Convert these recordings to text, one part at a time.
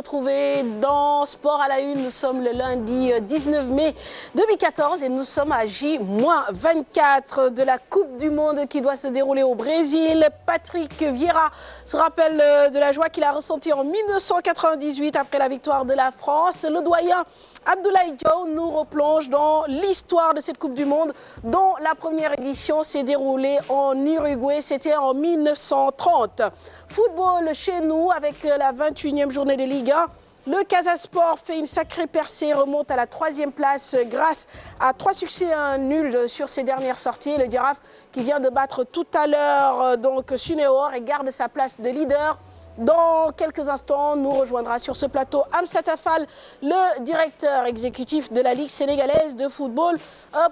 retrouver dans Sport à la Une. Nous sommes le lundi 19 mai 2014 et nous sommes à J-24 de la Coupe du Monde qui doit se dérouler au Brésil. Patrick Vieira se rappelle de la joie qu'il a ressentie en 1998 après la victoire de la France. Le doyen Abdoulaye Diaw nous replonge dans l'histoire de cette Coupe du Monde dont la première édition s'est déroulée en Uruguay. C'était en 1930. Football chez nous avec la 21e journée de Ligue 1. Le Casa Sport fait une sacrée percée, remonte à la 3e place grâce à 3 succès et un nul sur ses dernières sorties. Le Giraffe qui vient de battre tout à l'heure donc Sunéor et garde sa place de leader. Dans quelques instants, nous rejoindra sur ce plateau Amsat Affal, le directeur exécutif de la Ligue sénégalaise de football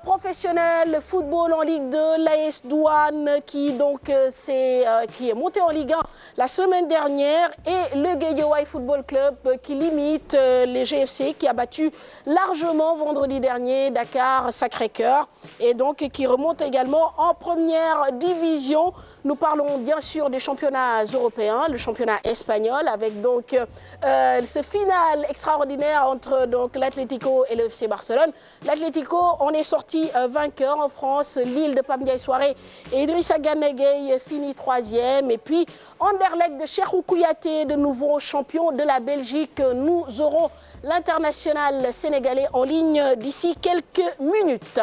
professionnel, football en Ligue 2, l'AS Douane qui est monté en Ligue 1 la semaine dernière et le Guédiawaye Football Club qui limite les GFC qui a battu largement vendredi dernier Dakar Sacré-Cœur et donc qui remonte également en première division. Nous parlons bien sûr des championnats européens, le championnat espagnol, avec donc ce final extraordinaire entre l'Atlético et le FC Barcelone. L'Atlético, on est sorti vainqueur en France. Lille de Pape Ndiaye Souaré et Idrissa Gana Gueye finit 3e. Et puis Anderlecht de Cheikhou Kouyaté, de nouveau champion de la Belgique. Nous aurons l'international sénégalais en ligne d'ici quelques minutes.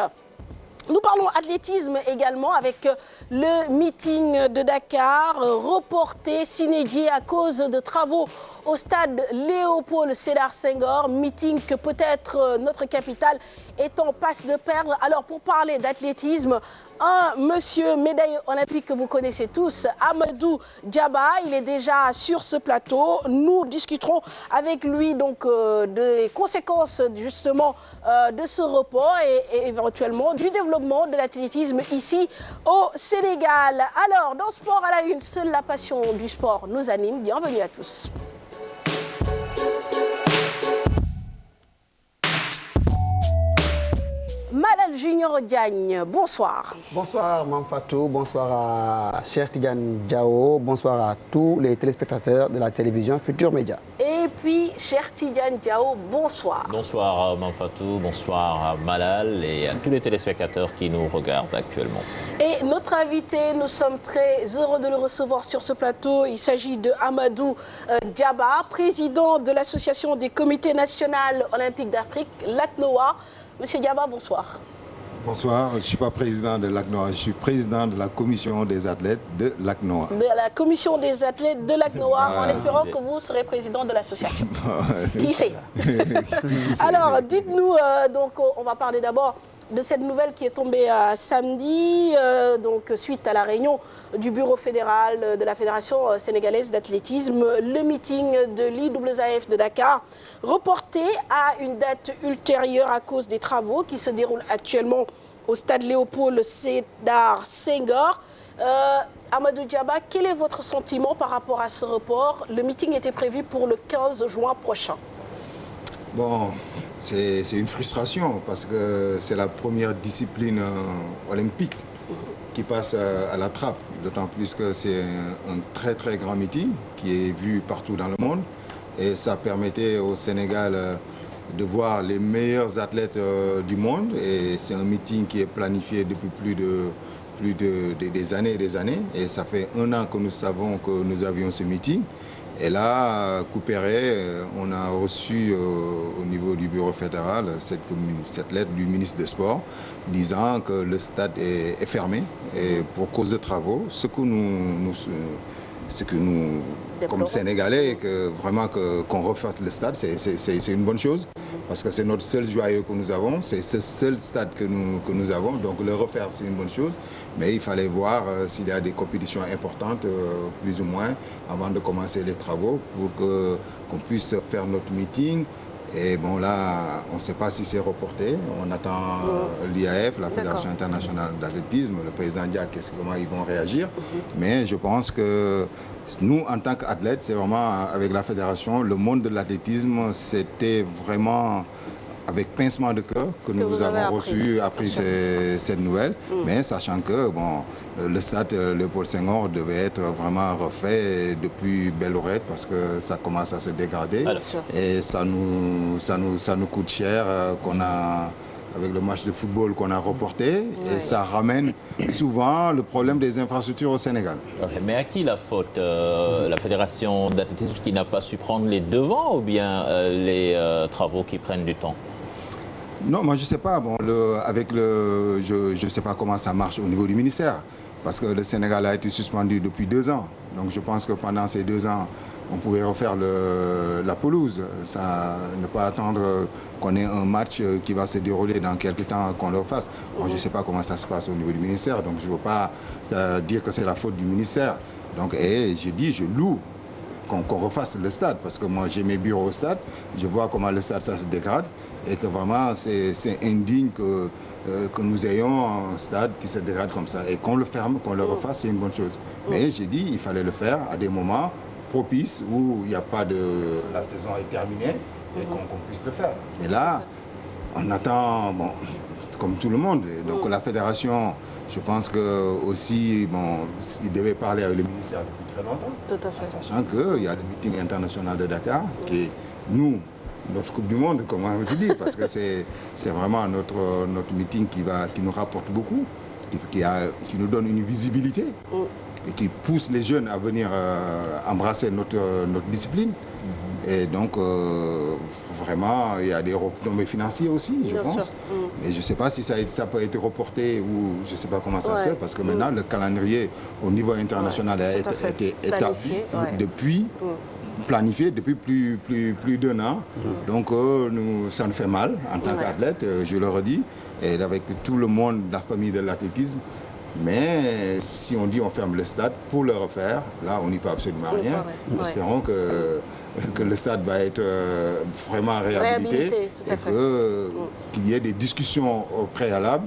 Nous parlons athlétisme également avec le meeting de Dakar, reporté sine die à cause de travaux au stade Léopold Sédar Senghor, meeting que peut-être notre capitale est en passe de perdre. Alors pour parler d'athlétisme, un monsieur médaille olympique que vous connaissez tous, Amadou Diaba, il est déjà sur ce plateau. Nous discuterons avec lui donc des conséquences justement de ce report et éventuellement du développement de l'athlétisme ici au Sénégal. Alors dans Sport à la Une, seule la passion du sport nous anime. Bienvenue à tous. Malal Junior Diagne, bonsoir. Bonsoir Mamfatou, bonsoir à Cheikh Tidiane Diaw, bonsoir à tous les téléspectateurs de la télévision Futur Média. Et puis Cheikh Tidiane Diaw, bonsoir. Bonsoir Mamfatou, bonsoir à Malal et à tous les téléspectateurs qui nous regardent actuellement. Et notre invité, nous sommes très heureux de le recevoir sur ce plateau. Il s'agit de Amadou Diaba, président de l'Association des comités nationaux olympiques d'Afrique, l'ACNOA. Monsieur Diaba, bonsoir. Bonsoir, je ne suis pas président de l'ACNOA, je suis président de la commission des athlètes de l'ACNOA. De la commission des athlètes de l'ACNOA, en espérant que vous serez président de l'association. Qui sait? Alors, dites-nous, donc on va parler d'abord de cette nouvelle qui est tombée samedi, donc suite à la réunion du bureau fédéral de la Fédération sénégalaise d'athlétisme, le meeting de l'IAAF de Dakar, reporté à une date ultérieure à cause des travaux qui se déroulent actuellement au stade Léopold Sédar Senghor. Amadou Diaba, quel est votre sentiment par rapport à ce report? Le meeting était prévu pour le 15 juin prochain. Bon, c'est une frustration parce que c'est la première discipline olympique qui passe à la trappe. D'autant plus que c'est un très très grand meeting qui est vu partout dans le monde. Et ça permettait au Sénégal de voir les meilleurs athlètes du monde. Et c'est un meeting qui est planifié depuis des années et des années. Et ça fait 1 an que nous savons que nous avions ce meeting. Et là, Couperet, on a reçu au niveau du bureau fédéral cette lettre du ministre des Sports disant que le stade est fermé et pour cause de travaux. Ce que nous comme Sénégalais, qu'on refasse le stade, c'est une bonne chose. Parce que c'est notre seul joyau que nous avons, c'est ce seul stade que nous avons. Donc le refaire, c'est une bonne chose. Mais il fallait voir s'il y a des compétitions importantes, plus ou moins, avant de commencer les travaux, pour qu'on puisse faire notre meeting. Et bon, là, on ne sait pas si c'est reporté. On attend l'IAF, la Fédération internationale d'athlétisme, le président Dia, comment ils vont réagir. Mais je pense que nous, en tant qu'athlètes, c'est vraiment avec la fédération, le monde de l'athlétisme, c'était vraiment avec pincement de cœur que nous avons appris cette nouvelle, mais sachant que bon, le stade Léopold Senghor devait être vraiment refait depuis belle lurette parce que ça commence à se dégrader. Et ça nous coûte cher qu'on a... avec le match de football qu'on a reporté, et ça ramène souvent le problème des infrastructures au Sénégal. Mais à qui la faute? La Fédération d'athlétisme qui n'a pas su prendre les devants ou bien les travaux qui prennent du temps? Non, moi je ne sais pas. Bon, je ne sais pas comment ça marche au niveau du ministère, parce que le Sénégal a été suspendu depuis 2 ans. Donc je pense que pendant ces 2 ans, on pouvait refaire la pelouse. Ça, ne pas attendre qu'on ait un match qui va se dérouler dans quelques temps qu'on le fasse. Bon, je ne sais pas comment ça se passe au niveau du ministère, donc je ne veux pas dire que c'est la faute du ministère. Donc, je loue qu'on refasse le stade, parce que moi j'ai mes bureaux au stade, je vois comment le stade ça se dégrade, et que vraiment c'est indigne que nous ayons un stade qui se dégrade comme ça, et qu'on le ferme, qu'on le refasse, c'est une bonne chose. Mais j'ai dit il fallait le faire à des moments propice où il n'y a pas de... La saison est terminée et qu'on puisse le faire. Et là, on attend, bon, comme tout le monde. Donc la fédération, je pense que aussi, bon, il devait parler avec le ministère depuis très longtemps. Tout à fait. Sachant qu'il y a le meeting international de Dakar, qui est, nous, notre Coupe du Monde, comme on se dit, parce que c'est vraiment notre meeting qui nous rapporte beaucoup, qui nous donne une visibilité. Et qui pousse les jeunes à venir embrasser notre discipline. Et donc, vraiment, il y a des retombées financières aussi, je pense. Et je ne sais pas si ça peut être reporté ou je ne sais pas comment ça se fait, parce que maintenant, le calendrier au niveau international a été établi planifié depuis plus d'1 an. Donc, ça nous fait mal en tant qu'athlète, je le redis, et avec tout le monde, la famille de l'athlétisme. Mais si on dit on ferme le stade pour le refaire, là on n'y peut absolument rien. Espérons que le stade va être vraiment réhabilité et qu'il y ait des discussions au préalable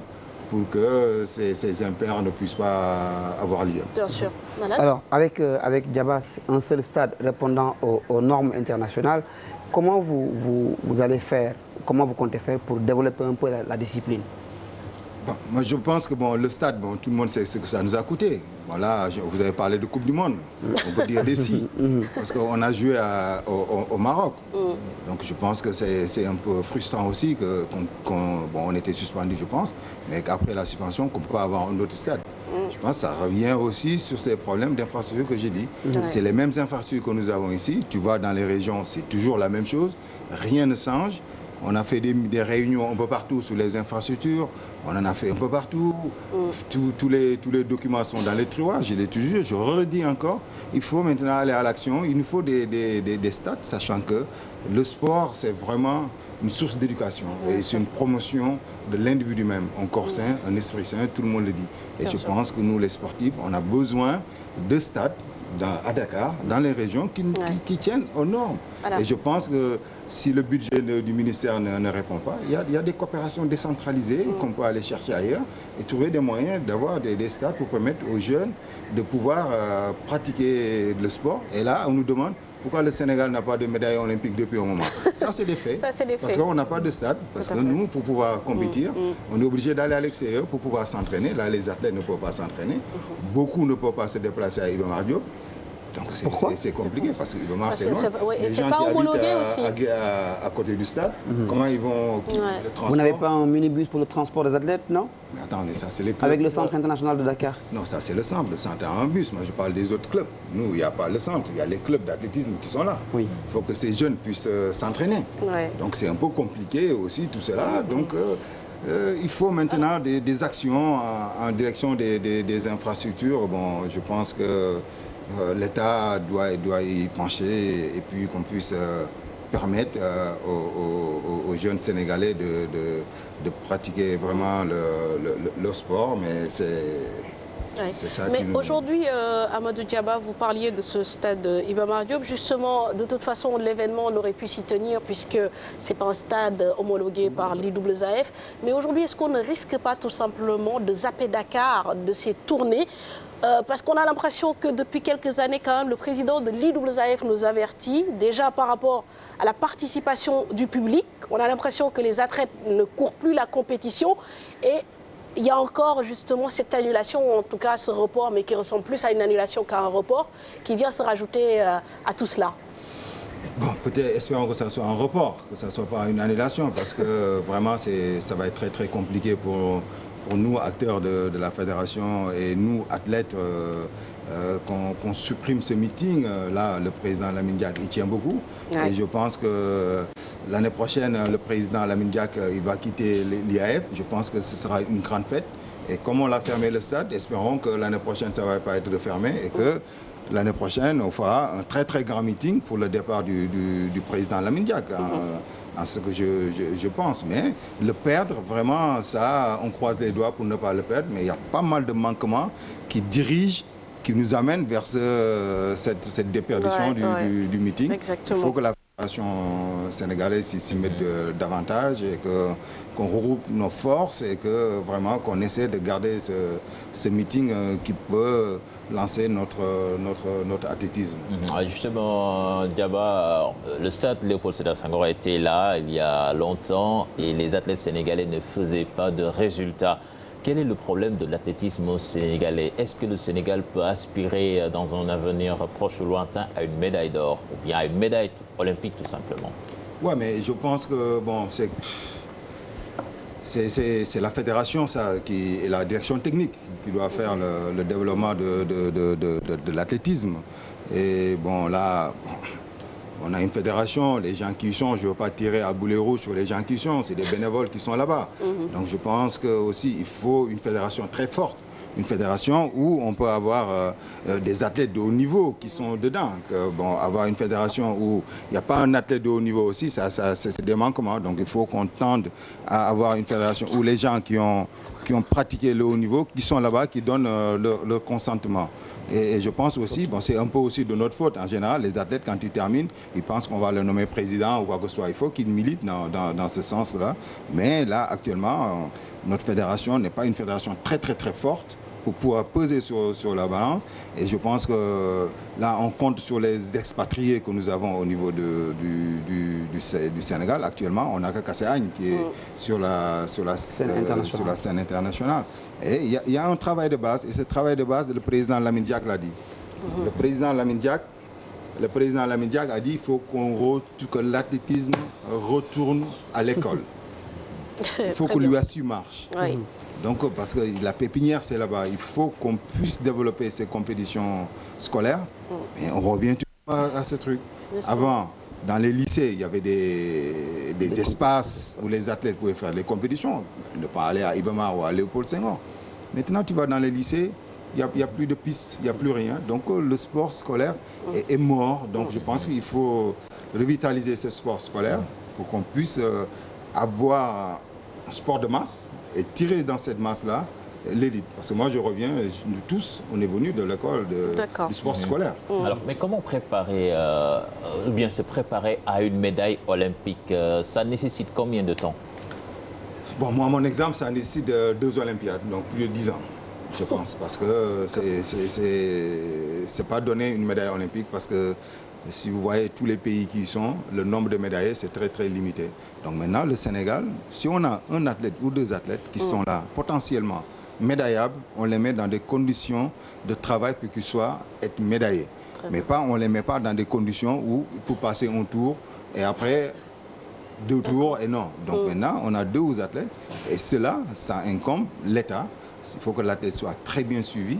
pour que ces impairs ne puissent pas avoir lieu. Bien sûr. Alors, avec Diabas, un seul stade répondant aux normes internationales, comment vous allez faire, comment vous comptez faire pour développer un peu la discipline? Bon, moi je pense que bon, le stade, bon, tout le monde sait ce que ça nous a coûté. Voilà, vous avez parlé de Coupe du Monde, on peut dire des si, parce qu'on a joué au Maroc. Donc je pense que c'est un peu frustrant aussi qu'on était suspendu, je pense, mais qu'après la suspension, qu'on ne peut pas avoir un autre stade. Je pense que ça revient aussi sur ces problèmes d'infrastructure que j'ai dit. C'est les mêmes infrastructures que nous avons ici. Tu vois, dans les régions, c'est toujours la même chose. Rien ne change. On a fait des réunions un peu partout sur les infrastructures. On en a fait un peu partout. Tous les documents sont dans les tiroirs. Je l'ai toujours, je redis encore. Il faut maintenant aller à l'action. Il nous faut des stades, sachant que le sport, c'est vraiment une source d'éducation. Et c'est une promotion de l'individu même. Un corps sain, un esprit sain, tout le monde le dit. Et je pense que nous, les sportifs, on a besoin de stades à Dakar, dans les régions qui tiennent aux normes. Voilà. Et je pense que si le budget du ministère ne répond pas, il y a des coopérations décentralisées qu'on peut aller chercher ailleurs et trouver des moyens d'avoir des stades pour permettre aux jeunes de pouvoir pratiquer le sport. Et là, on nous demande pourquoi le Sénégal n'a pas de médaille olympique depuis un moment. Ça, c'est des faits. Parce qu'on n'a pas de stade. Parce que nous, pour pouvoir compétir, on est obligé d'aller à l'extérieur pour pouvoir s'entraîner. Là, les athlètes ne peuvent pas s'entraîner. Beaucoup ne peuvent pas se déplacer à Iba Mar Diop. Donc c'est compliqué parce que c'est loin. Les gens qui habitent à côté du stade, comment ils vont le transport? Vous n'avez pas un minibus pour le transport des athlètes, non? Mais attendez, ça c'est les clubs. Avec le centre international de Dakar? Non, ça c'est le centre. Le centre a un bus. Moi je parle des autres clubs. Nous, il n'y a pas le centre. Il y a les clubs d'athlétisme qui sont là. Oui. Il faut que ces jeunes puissent s'entraîner. Donc c'est un peu compliqué aussi tout cela. Donc il faut maintenant des actions en direction des infrastructures. Bon, je pense que l'État doit y pencher et puis qu'on puisse permettre aux jeunes Sénégalais de pratiquer vraiment le sport. Mais Ouais. C'est ça. Mais aujourd'hui, Amadou Diaba, vous parliez de ce stade Iba Mar Diop. Justement, de toute façon, l'événement on aurait pu s'y tenir puisque ce n'est pas un stade homologué par l'IAAF. Mais aujourd'hui, est-ce qu'on ne risque pas tout simplement de zapper Dakar de ces tournées parce qu'on a l'impression que depuis quelques années, quand même, le président de l'IAAF nous avertit, déjà par rapport à la participation du public. On a l'impression que les athlètes ne courent plus la compétition et il y a encore justement cette annulation, ou en tout cas ce report, mais qui ressemble plus à une annulation qu'à un report, qui vient se rajouter à tout cela. Bon, peut-être espérons que ça soit un report, que ça ne soit pas une annulation, parce que vraiment ça va être très très compliqué pour nous, acteurs de la fédération, et nous, athlètes, qu'on supprime ce meeting. Là, le président Lamine Diack, il tient beaucoup. Ouais. Et je pense que l'année prochaine, le président Lamine Diack, il va quitter l'IAF. Je pense que ce sera une grande fête. Et comme on a fermé le stade, espérons que l'année prochaine, ça ne va pas être refermé et que l'année prochaine, on fera un très très grand meeting pour le départ du président Lamine Diack, en ce que je pense. Mais le perdre, vraiment, ça, on croise les doigts pour ne pas le perdre. Mais il y a pas mal de manquements qui nous amènent vers cette déperdition du meeting. Exactement. Il faut que la fédération sénégalaise s'y mette davantage et qu'on regroupe nos forces et que vraiment qu'on essaie de garder ce meeting qui peut lancer notre athlétisme. Justement, Diaba, le stade Léopold Sédar Senghor était là il y a longtemps et les athlètes sénégalais ne faisaient pas de résultats. Quel est le problème de l'athlétisme sénégalais? Est-ce que le Sénégal peut aspirer dans un avenir proche ou lointain à une médaille d'or ou bien à une médaille olympique tout simplement? Oui, mais je pense que bon, c'est la fédération et la direction technique qui doit faire le développement de l'athlétisme. Et bon, là, on a une fédération, les gens qui y sont, je ne veux pas tirer à boulet rouge sur les gens qui y sont, c'est des bénévoles qui sont là-bas. Donc je pense qu'aussi, il faut une fédération très forte. Une fédération où on peut avoir des athlètes de haut niveau qui sont dedans. Bon, avoir une fédération où il n'y a pas un athlète de haut niveau aussi, c'est des manquements. Donc il faut qu'on tende à avoir une fédération où les gens qui ont pratiqué le haut niveau, qui sont là-bas, qui donnent leur consentement. Et je pense aussi, bon, c'est un peu aussi de notre faute. En général, les athlètes, quand ils terminent, ils pensent qu'on va le nommer président ou quoi que ce soit. Il faut qu'ils militent dans ce sens-là. Mais là, actuellement, notre fédération n'est pas une fédération très, très, très forte pour pouvoir peser sur la balance. Et je pense que là, on compte sur les expatriés que nous avons au niveau du Sénégal. Actuellement, on n'a que Kassé Agne qui est sur la scène internationale. Et il y a un travail de base. Et ce travail de base, le président Lamine Diack l'a dit. Le président Lamine Diack a dit qu'il faut que l'athlétisme retourne à l'école. Il faut que l'USU marche. Oui. Donc, parce que la pépinière, c'est là-bas. Il faut qu'on puisse développer ces compétitions scolaires. Et on revient à ce truc. Avant, dans les lycées, il y avait des espaces où les athlètes pouvaient faire des compétitions. Ne pas aller à Iba Mar ou à Léopold Senghor. Maintenant, tu vas dans les lycées, il n'y a plus de pistes, il n'y a plus rien. Donc, le sport scolaire est mort. Donc, je pense qu'il faut revitaliser ce sport scolaire pour qu'on puisse avoir un sport de masse et tirer dans cette masse-là l'élite. Parce que moi, je reviens, nous tous, on est venus de l'école du sport scolaire. Alors, mais comment préparer, ou bien se préparer à une médaille olympique? Ça nécessite combien de temps? Bon, moi, mon exemple, ça nécessite 2 Olympiades, donc plus de 10 ans, je pense. Parce que c'est pas donner une médaille olympique, parce que si vous voyez tous les pays qui y sont, le nombre de médaillés, c'est très, très limité. Donc maintenant, le Sénégal, si on a un athlète ou 2 athlètes qui sont là, potentiellement médaillables, on les met dans des conditions de travail pour qu'ils soient médaillés. Mais pas, on ne les met pas dans des conditions où il faut passer un tour et après 2 tours et non. Donc maintenant, on a 2 athlètes et cela, ça incombe l'État. Il faut que l'athlète soit très bien suivi,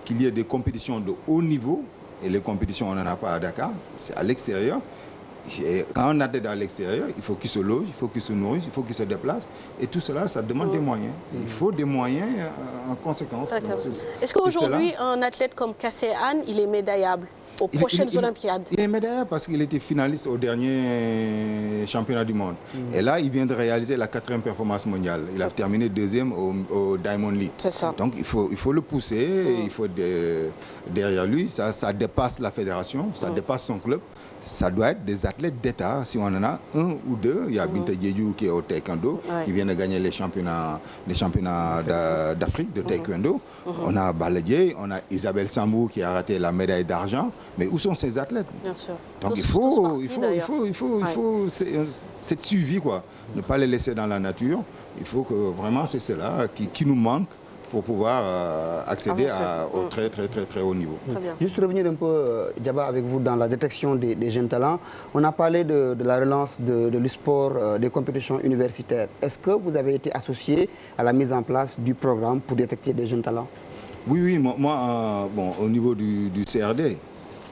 qu'il y ait des compétitions de haut niveau. Et les compétitions, on n'en a pas à Dakar, c'est à l'extérieur. Et quand on athlète à l'extérieur, il faut qu'il se loge, il faut qu'il se nourrisse, il faut qu'il se déplace. Et tout cela, ça demande des moyens. Il faut des moyens en conséquence. Est-ce qu'aujourd'hui, un athlète comme Kassé Agne, il est médaillable aux prochaines Olympiades? Il est médaillable parce qu'il était finaliste au dernier championnats du monde. Et là, il vient de réaliser la 4e performance mondiale. Il a terminé 2e au Diamond League. C'est ça. Donc, il faut le pousser, il faut derrière lui, ça dépasse la fédération, ça dépasse son club. Ça doit être des athlètes d'État. Si on en a un ou deux, il y a Binta Diédhiou qui est au taekwondo, qui vient de gagner les championnats d'Afrique de taekwondo. On a Baladje, on a Isabelle Sambou qui a raté la médaille d'argent. Mais où sont ces athlètes? Bien sûr. Donc il faut cette suivi, quoi. Ne pas les laisser dans la nature. Il faut que vraiment c'est cela qui nous manque pour pouvoir accéder au très haut niveau. Juste revenir un peu, Diaba, avec vous dans la détection des jeunes talents. On a parlé de la relance de l'e-sport, des compétitions universitaires. Est-ce que vous avez été associé à la mise en place du programme pour détecter des jeunes talents? Oui, moi au niveau du CRD,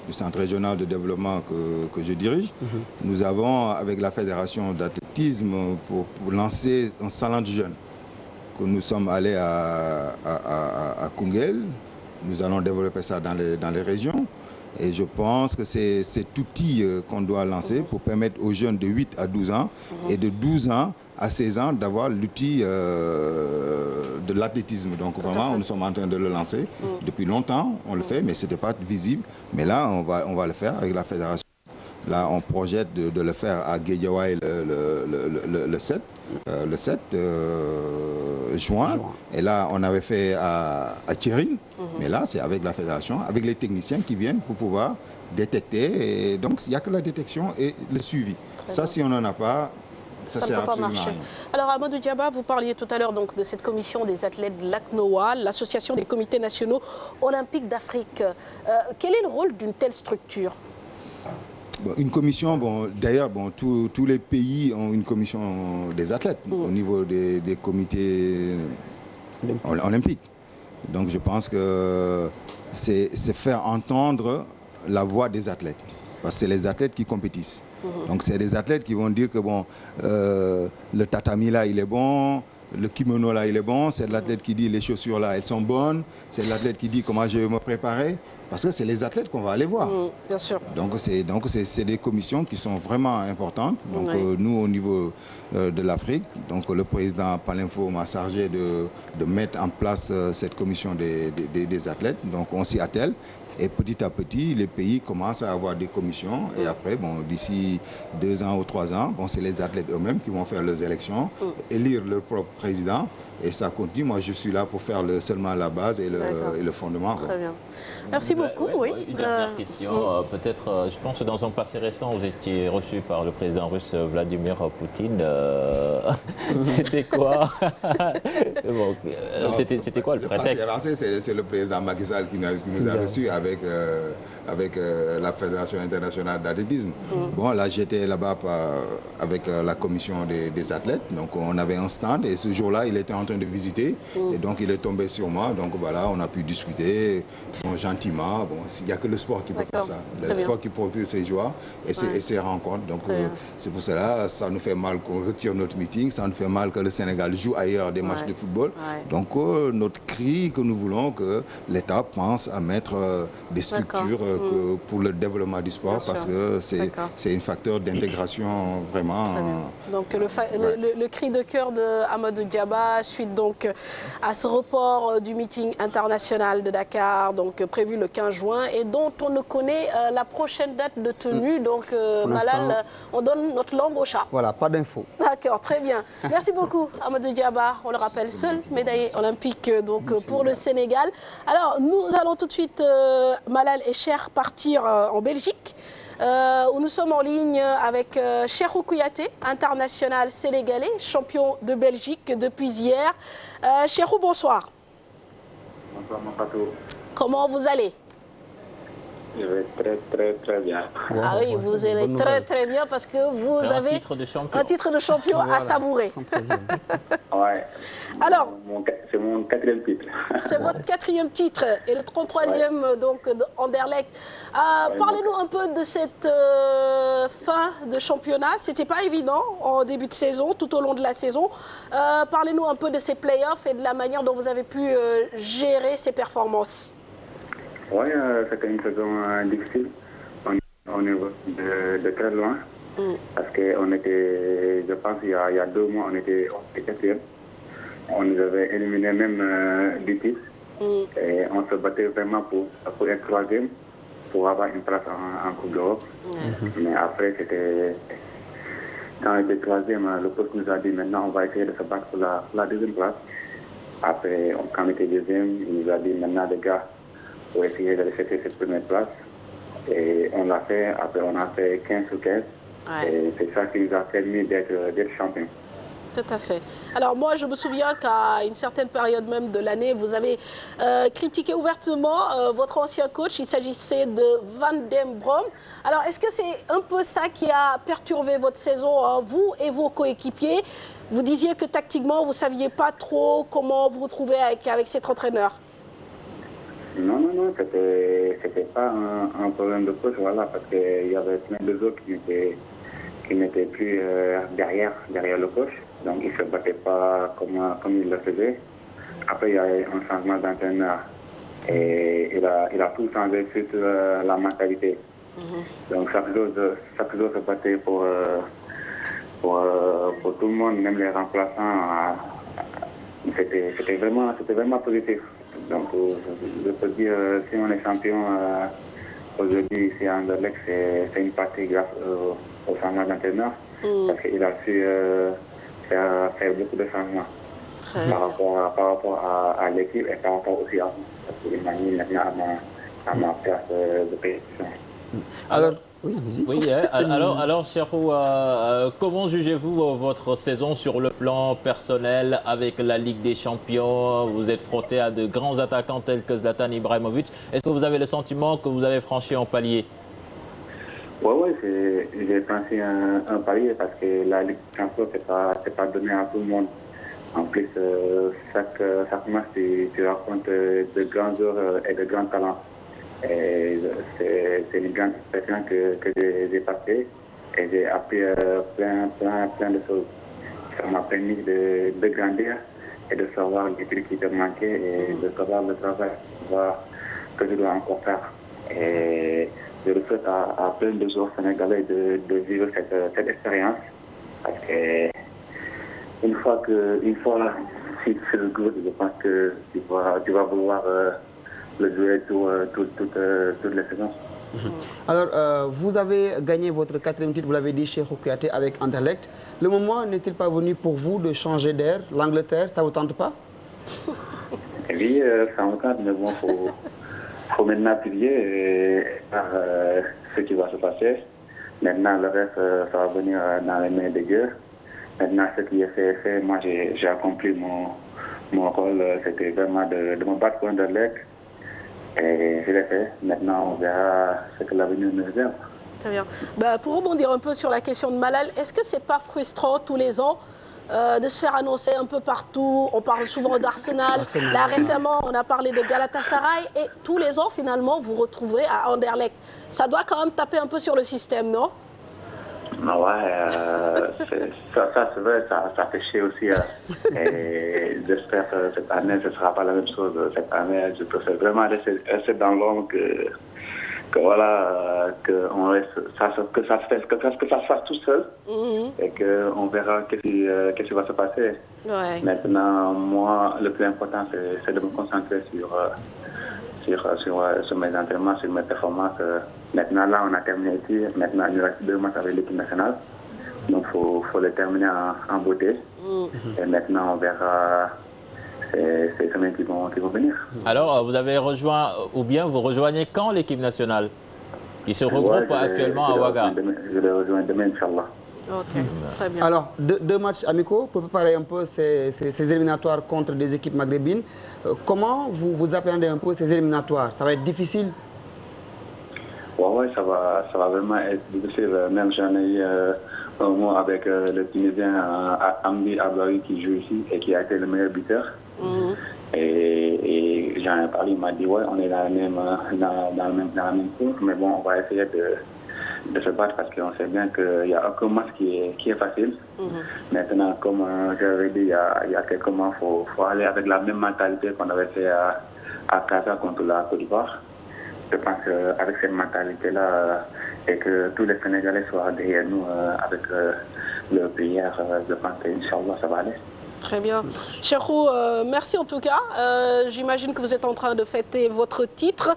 du Centre régional de développement que je dirige, nous avons, avec la Fédération d'athlétisme, pour lancer un salon de jeunes. Que nous sommes allés à Koungheul, nous allons développer ça dans les régions. Et je pense que c'est cet outil qu'on doit lancer pour permettre aux jeunes de 8 à 12 ans et de 12 ans à 16 ans d'avoir l'outil de l'athlétisme. Donc vraiment, nous sommes en train de le lancer. Depuis longtemps, on le fait, mais ce n'était pas visible. Mais là, on va le faire avec la fédération. Là, on projette de le faire à Guédiawaye le 7 juin. Et là, on avait fait à Tchérine. Mais là, c'est avec la fédération, avec les techniciens qui viennent pour pouvoir détecter. Et donc, il n'y a que la détection et le suivi. Ça, si on n'en a pas, ça ne sert absolument à rien. Alors, Amadou Diaba, vous parliez tout à l'heure de cette commission des athlètes de l'ACNOA, l'association des comités nationaux olympiques d'Afrique. Quel est le rôle d'une telle structure? Une commission, d'ailleurs, tous les pays ont une commission des athlètes au niveau des comités olympiques. Donc je pense que c'est faire entendre la voix des athlètes. Parce que c'est les athlètes qui compétissent. Donc c'est des athlètes qui vont dire que le tatami là, il est bon. Le kimono là, il est bon. C'est l'athlète qui dit les chaussures là, elles sont bonnes. C'est l'athlète qui dit comment je vais me préparer. Parce que c'est les athlètes qu'on va aller voir. Bien sûr. Donc c'est des commissions qui sont vraiment importantes. Donc nous, au niveau de l'Afrique, donc le président Palinfo m'a chargé de mettre en place cette commission des athlètes. Donc on s'y attelle. Et petit à petit, les pays commencent à avoir des commissions. Et après, d'ici 2 ans ou 3 ans, c'est les athlètes eux-mêmes qui vont faire leurs élections, élire leur propre président. Et ça continue. Moi, je suis là pour faire seulement la base et le fondement. Très bien. Merci beaucoup. Une dernière question. Peut-être, je pense que dans un passé récent, vous étiez reçu par le président russe Vladimir Poutine. C'était quoi C'était quoi le prétexte? C'est le président Macky Sall qui nous a reçus avec la Fédération internationale d'athlétisme. Là, j'étais là-bas avec la commission des athlètes. Donc, on avait un stand et ce jour-là, il était en train de visiter. Et donc, il est tombé sur moi. Donc, voilà, on a pu discuter gentiment. Il n'y a que le sport qui peut faire ça. Le sport qui produit ses joies et ses rencontres. Donc, c'est pour cela, ça nous fait mal qu'on retire notre meeting. Ça nous fait mal que le Sénégal joue ailleurs des matchs de football. Donc, notre cri que nous voulons que l'État pense à mettre des structures pour le développement du sport parce que c'est un facteur d'intégration vraiment. Donc, le cri de cœur de Amadou Diaba suite donc à ce report du meeting international de Dakar, donc prévu le 15 juin et dont on ne connaît la prochaine date de tenue. Donc, Malal, on donne notre langue au chat. Voilà, pas d'infos. D'accord, très bien. Merci beaucoup, Amadou Diaba. On le rappelle, seul médaillé olympique donc, pour le Sénégal. Alors, nous allons tout de suite, Malal et Cher, partir en Belgique. Où nous sommes en ligne avec Cheikhou Kouyaté, international sénégalais, champion de Belgique depuis hier. Cheikhou, bonsoir. Bonsoir, Mapato. Comment vous allez? Je vais très bien. Ah oui, vous allez très bien parce que vous avez un titre de champion à savourer. Ouais. Alors, c'est mon 4e titre. C'est votre 4e titre et le 33e donc d'Anderlecht. Parlez-nous un peu de cette fin de championnat. C'était pas évident en début de saison, tout au long de la saison. Parlez-nous un peu de ces playoffs et de la manière dont vous avez pu gérer ces performances. Oui, c'était une saison difficile. On est de très loin. Parce qu'on était, je pense, il y a 2 mois, on était 4e. On nous avait éliminé même du titre. Et on se battait vraiment pour être 3e, pour avoir une place en Coupe d'Europe. Mais après, quand on était 3e, le coach nous a dit maintenant on va essayer de se battre pour la 2e place. Après, quand on était 2e, il nous a dit maintenant les gars, pour essayer de chercher cette première place. Et on l'a fait. Après, on a fait 15 sur 15. Et c'est ça qui nous a permis d'être champion. Tout à fait. Alors moi, je me souviens qu'à une certaine période même de l'année, vous avez critiqué ouvertement votre ancien coach. Il s'agissait de Van den Brom. Alors, est-ce que c'est un peu ça qui a perturbé votre saison, hein, vous et vos coéquipiers? Vous disiez que tactiquement, vous ne saviez pas trop comment vous retrouver avec cet entraîneur. Non, c'était pas un problème de coach, voilà, parce qu'il y avait plein de autres qui n'étaient plus derrière le coach. Donc, il ne se battait pas comme il le faisait. Après, il y a eu un changement d'entraîneur. Et il a tout changé, surtout la mentalité. Donc, chaque jour se battait pour tout le monde, même les remplaçants. C'était vraiment positif. Donc, je peux dire, si on est champion aujourd'hui ici à Anderlecht, c'est une partie grâce au changement d'entraîneur. Parce qu'il a su faire beaucoup de changements par rapport à l'équipe et par rapport aussi à moi. Parce qu'il m'a mis maintenant à ma place de prédiction. Alors, oui, allez-y. Oui, alors Cheikhou, comment jugez-vous votre saison sur le plan personnel avec la Ligue des Champions? Vous êtes frotté à de grands attaquants tels que Zlatan Ibrahimovic. Est-ce que vous avez le sentiment que vous avez franchi un palier? Oui, j'ai franchi un palier parce que la Ligue des Champions, c'est pas donné à tout le monde. En plus, chaque match, tu rencontres de grands joueurs et de grands talents. Et c'est une grande expérience que j'ai passée et j'ai appris plein de choses. Ça m'a permis de grandir et de savoir les trucs qui te manquaient et de savoir le travail que je dois encore faire. Et je le souhaite à plein de joueurs sénégalais de vivre cette expérience parce que une fois si tu le goûtes, je pense que tu vas vouloir le jouer toutes les saisons. Alors, vous avez gagné votre 4e titre, vous l'avez dit, Cheikhou Kouyaté, avec Anderlecht. Le moment n'est-il pas venu pour vous de changer d'air? L'Angleterre, ça ne vous tente pas? Oui, ça me tente, mais bon, faut maintenant prier et voir ce qui va se passer. Maintenant, le reste, ça va venir dans les mains de Dieu. Maintenant, ce qui est fait, moi, j'ai accompli mon rôle. C'était vraiment de me battre pour Anderlecht. Et je l'ai fait. Maintenant, on verra ce que l'avenir nous réserve. Très bien. Pour rebondir un peu sur la question de Malal, est-ce que ce n'est pas frustrant tous les ans de se faire annoncer un peu partout? On parle souvent d'Arsenal. Là, récemment, on a parlé de Galatasaray. Et tous les ans, finalement, vous retrouverez à Anderlecht. Ça doit quand même taper un peu sur le système, non? Ouais, ça c'est vrai, ça fait chier aussi. Et j'espère que cette année, ce ne sera pas la même chose. Cette année, je préfère vraiment rester dans l'ombre que ça se fasse tout seul et qu'on verra qu'est-ce qui va se passer. Ouais. Maintenant, moi, le plus important, c'est de me concentrer sur mes entraînements, sur mes performances. Maintenant, là, on a terminé ici. Maintenant, il nous reste 2 matchs avec l'équipe nationale. Donc, il faut les terminer en beauté. Et maintenant, on verra ces semaines qui vont venir. Alors, vous avez rejoint, ou bien vous rejoignez quand l'équipe nationale qui se regroupe actuellement à Ouaga? Je les rejoins demain, Inch'Allah. Ok, très bien. Alors, 2 matchs amicaux pour préparer un peu ces éliminatoires contre des équipes maghrébines. Comment vous appréhendez un peu ces éliminatoires? Ça va être difficile? Ouais, ça va vraiment être difficile. Même j'en ai eu un mot avec le Tunisien Amdi Ablaoui qui joue ici et qui a été le meilleur buteur. Et j'en ai parlé, il m'a dit ouais, on est dans la même course, mais bon, on va essayer de se battre parce qu'on sait bien qu'il n'y a aucun match qui est facile. Maintenant, comme j'avais dit il y a quelques mois, il faut aller avec la même mentalité qu'on avait fait à Casa contre la Côte d'Ivoire. Je pense qu'avec cette mentalité-là, et que tous les Sénégalais soient derrière nous avec leur prière. Je pense qu'Inch'Allah, ça va aller. Très bien. Cheikhou, merci en tout cas. J'imagine que vous êtes en train de fêter votre titre.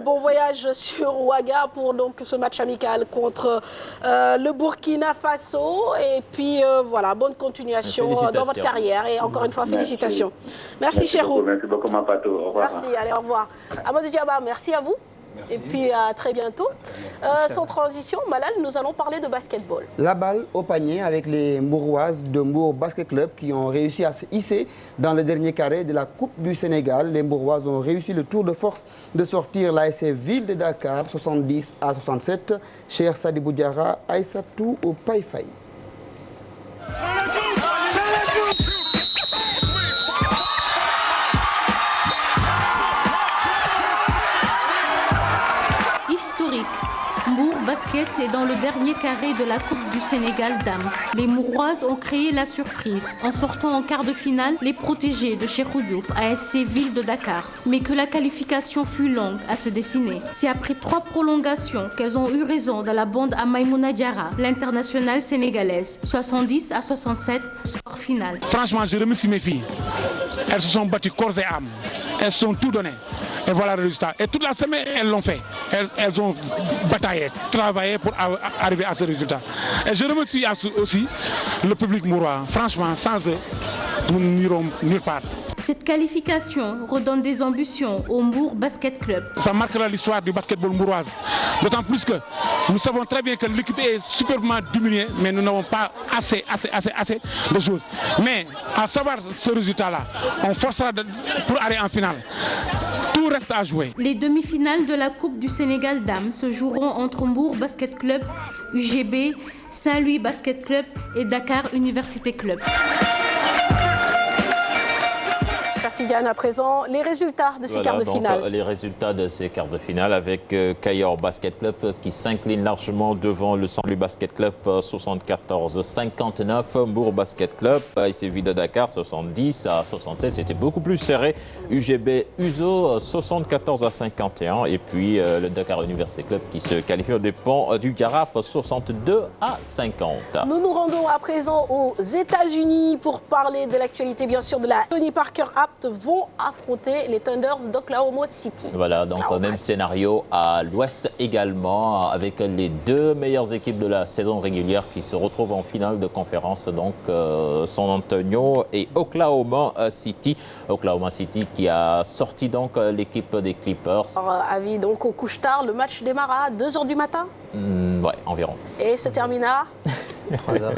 Bon voyage sur Ouaga pour donc ce match amical contre le Burkina Faso. Et puis voilà, bonne continuation dans votre carrière. Et encore une fois, félicitations. Merci Cheikhou. Merci beaucoup, Mapato. Au revoir. Merci, allez, au revoir. Amadou Diaba, merci à vous. Merci. Et puis à très bientôt. Sans transition, Malal, nous allons parler de basketball. La balle au panier avec les Mouroises de Mbour Basket Club qui ont réussi à se hisser dans le dernier carré de la Coupe du Sénégal. Les Mouroises ont réussi le tour de force de sortir l'ASC Ville de Dakar 70-67. Cheikh Sadibou Diarra, Aïssatou au Païfaï. Historique. Mbour Basket est dans le dernier carré de la Coupe du Sénégal dames. Les Mouroises ont créé la surprise en sortant en quart de finale les protégés de Cheikhou Diouf, ASC Ville de Dakar. Mais que la qualification fut longue à se dessiner. C'est après 3 prolongations qu'elles ont eu raison dans la bande à Maïmouna Diarra, l'internationale sénégalaise. 70-67, score final. Franchement, je remercie mes filles. Elles se sont battues corps et âme. Elles se sont tout données. Et voilà le résultat. Et toute la semaine, elles l'ont fait. Elles ont bataillé, travaillé pour arriver à ce résultat. Et je remercie aussi le public mourois. Franchement, sans eux, nous n'irons nulle part. Cette qualification redonne des ambitions au Mbour Basket Club. Ça marquera l'histoire du basketball mouroise. D'autant plus que nous savons très bien que l'équipe est superbement diminuée, mais nous n'avons pas assez de choses. Mais à savoir ce résultat-là, on forcera pour aller en finale. Tout reste à jouer. Les demi-finales de la Coupe du Sénégal dames se joueront entre Mbour Basket Club, UGB, Saint-Louis Basket Club et Dakar Université Club. Tidiane, à présent, les résultats de ces quarts de finale. Les résultats de ces quarts de finale avec Kayor Basket Club qui s'incline largement devant le Saint-Louis Basket Club 74-59. Mbour Basket Club, ASC Ville de Dakar 70-67. C'était beaucoup plus serré. UGB Uzo 74-51. Et puis le Dakar Université Club qui se qualifie au dépens du Garaf 62-50. Nous nous rendons à présent aux États-Unis pour parler de l'actualité, bien sûr, de la Tony Parker Apt vont affronter les Thunders d'Oklahoma City. Voilà, donc même scénario à l'ouest également, avec les 2 meilleures équipes de la saison régulière qui se retrouvent en finale de conférence, donc San Antonio et Oklahoma City. Oklahoma City qui a sorti donc l'équipe des Clippers. Alors, avis donc au couche-tard, le match démarre à 2h du matin ouais, environ. Et se termine à 3h,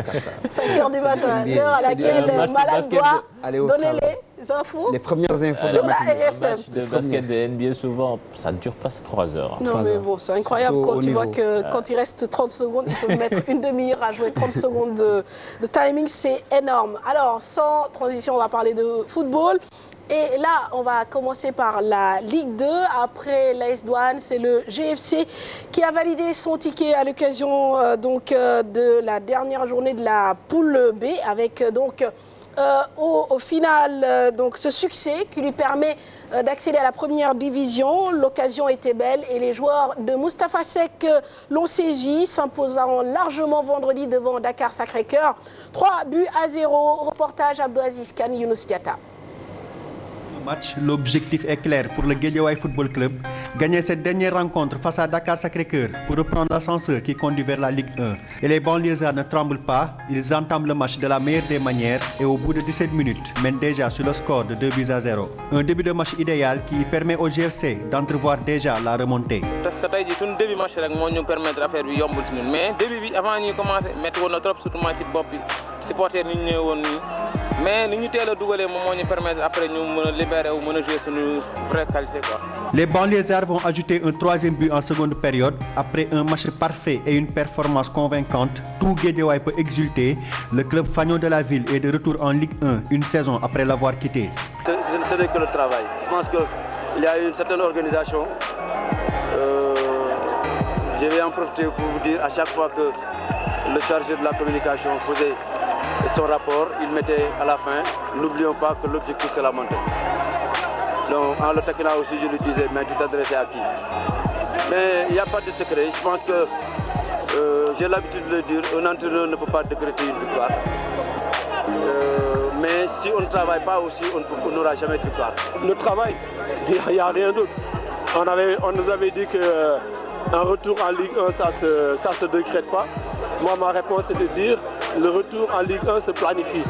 5h du matin, l'heure à laquelle Malal doit donner les infos. Les premières infos sur la Un RFM. match de basket de NBA, souvent, ça dure presque 3 heures. Non, mais bon, c'est incroyable quand tu vois que quand il reste 30 secondes, ils peuvent mettre une demi-heure à jouer 30 secondes de timing, c'est énorme. Alors, sans transition, on va parler de football. Et là, on va commencer par la Ligue 2. Après l'AS Douanes, c'est le GFC qui a validé son ticket à l'occasion de la dernière journée de la poule B avec au final donc ce succès qui lui permet d'accéder à la première division. L'occasion était belle et les joueurs de Moustapha Seck l'ont saisi, s'imposant largement vendredi devant Dakar Sacré-Cœur. 3-0. Reportage Abdouaziz Kane, Younous Diatta. Match, l'objectif est clair pour le Guédiawaye Football Club, gagner cette dernière rencontre face à Dakar Sacré-Cœur pour reprendre l'ascenseur qui conduit vers la Ligue 1. Et les banlieusards ne tremblent pas, ils entament le match de la meilleure des manières et au bout de 17 minutes, mènent déjà sur le score de 2-0. Un début de match idéal qui permet au GFC d'entrevoir déjà la remontée. Parce que tey jii suñu début match rek moo ñu permettre affaire bi yombul ci ñun mais début bi avant ñuy commencer métti woon na trop surtout ci bopp bi supporter ni ñu ñëwoon nii mais ni ñu teel a dugalee moom moo ñu permettre après ñu mën a libérer wu mën a jouer suñu vraie qualité quoi. Les banlieusards vont ajouter un 3e but en seconde période. Après un match parfait et une performance convaincante, tout Guédiawaye peut exulter. Le club fagnon de la ville est de retour en Ligue 1 une saison après l'avoir quitté. Ce n'est que le travail. Je pense qu'il y a une certaine organisation. Je vais en profiter pour vous dire à chaque fois que le chargé de la communication faisait son rapport, il mettait à la fin, n'oublions pas que l'objectif c'est la montée. Donc en le taquinant aussi, je lui disais, mais tu t'adressais à qui? Mais il n'y a pas de secret. Je pense que j'ai l'habitude de le dire, un entraîneur ne peut pas décréter une victoire. Mais si on ne travaille pas aussi, on n'aura jamais de victoire. Le travail, il n'y a rien d'autre. On nous avait dit qu'un retour en Ligue 1, ça se décrète pas. Moi, ma réponse est de dire le retour en Ligue 1 se planifie.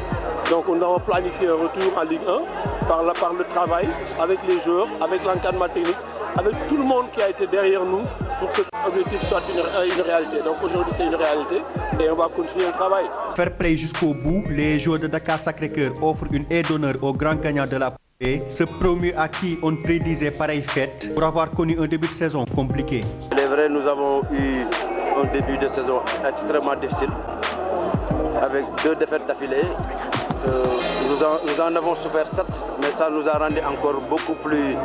Donc on a planifié un retour en Ligue 1 par le travail, avec les joueurs, avec l'encadrement technique, avec tout le monde qui a été derrière nous pour que cet objectif soit une réalité. Donc aujourd'hui c'est une réalité et on va continuer le travail. Fair play jusqu'au bout, les joueurs de Dakar Sacré-Cœur offrent une aide d'honneur aux grands gagnants de la poule, ce promu à qui on prédisait pareille fête pour avoir connu un début de saison compliqué. Il est vrai, nous avons eu un début de saison extrêmement difficile avec 2 défaites d'affilée. Nous en avons souffert certes, mais ça nous a rendu encore beaucoup plus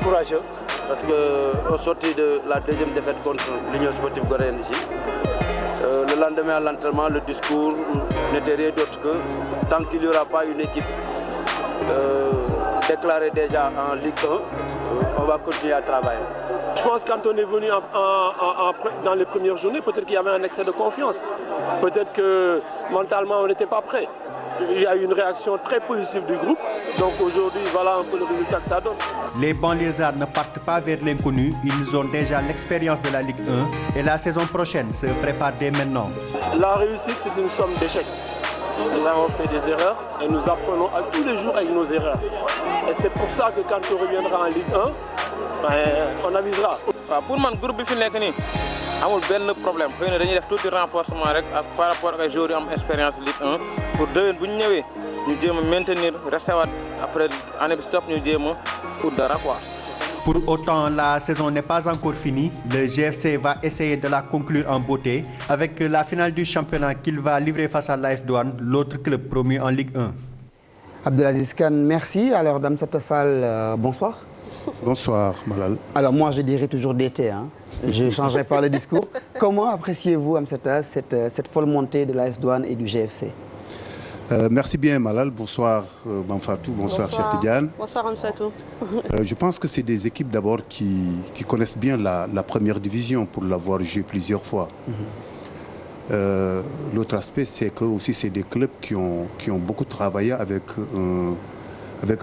courageux parce qu'au sorti de la 2e défaite contre l'Union sportive goréenne ici, le lendemain à l'entraînement, le discours n'était rien d'autre que tant qu'il n'y aura pas une équipe déclarée déjà en Ligue 1, on va continuer à travailler. Je pense que quand on est venu dans les premières journées, peut-être qu'il y avait un excès de confiance. Peut-être que mentalement on n'était pas prêt. Il y a eu une réaction très positive du groupe. Donc aujourd'hui, voilà un peu le résultat que ça donne. Les banlieusards ne partent pas vers l'inconnu. Ils ont déjà l'expérience de la Ligue 1 et la saison prochaine se prépare dès maintenant. La réussite, c'est une somme d'échecs. Nous avons fait des erreurs et nous apprenons à tous les jours avec nos erreurs. Et c'est pour ça que quand on reviendra en Ligue 1, on avisera. Pour moi, le groupe il n'y a pas de problème. Nous avons tout le renforcement par rapport à joueurs qui ont expérience en Ligue 1. Pour deux, nous devons maintenir, rester après l'année stop, nous devons pour Dara. Pour autant, la saison n'est pas encore finie. Le GFC va essayer de la conclure en beauté avec la finale du championnat qu'il va livrer face à l'AS Douane, l'autre club promu en Ligue 1. Abdelaziz Kane, merci. Alors, Dame Satefal, bonsoir. Bonsoir, Malal. Alors, moi, je dirais toujours d'été. Hein. Je ne changerai pas le discours. Comment appréciez-vous, Amsata, cette folle montée de l'AS Douane et du GFC? Merci bien, Malal. Bonsoir, Manfatou. Bonsoir, Cheikh Tidiane. Bonsoir, Amsatou. Je pense que c'est des équipes d'abord qui connaissent bien la première division pour l'avoir joué plusieurs fois. L'autre aspect, c'est que aussi c'est des clubs qui ont beaucoup travaillé avec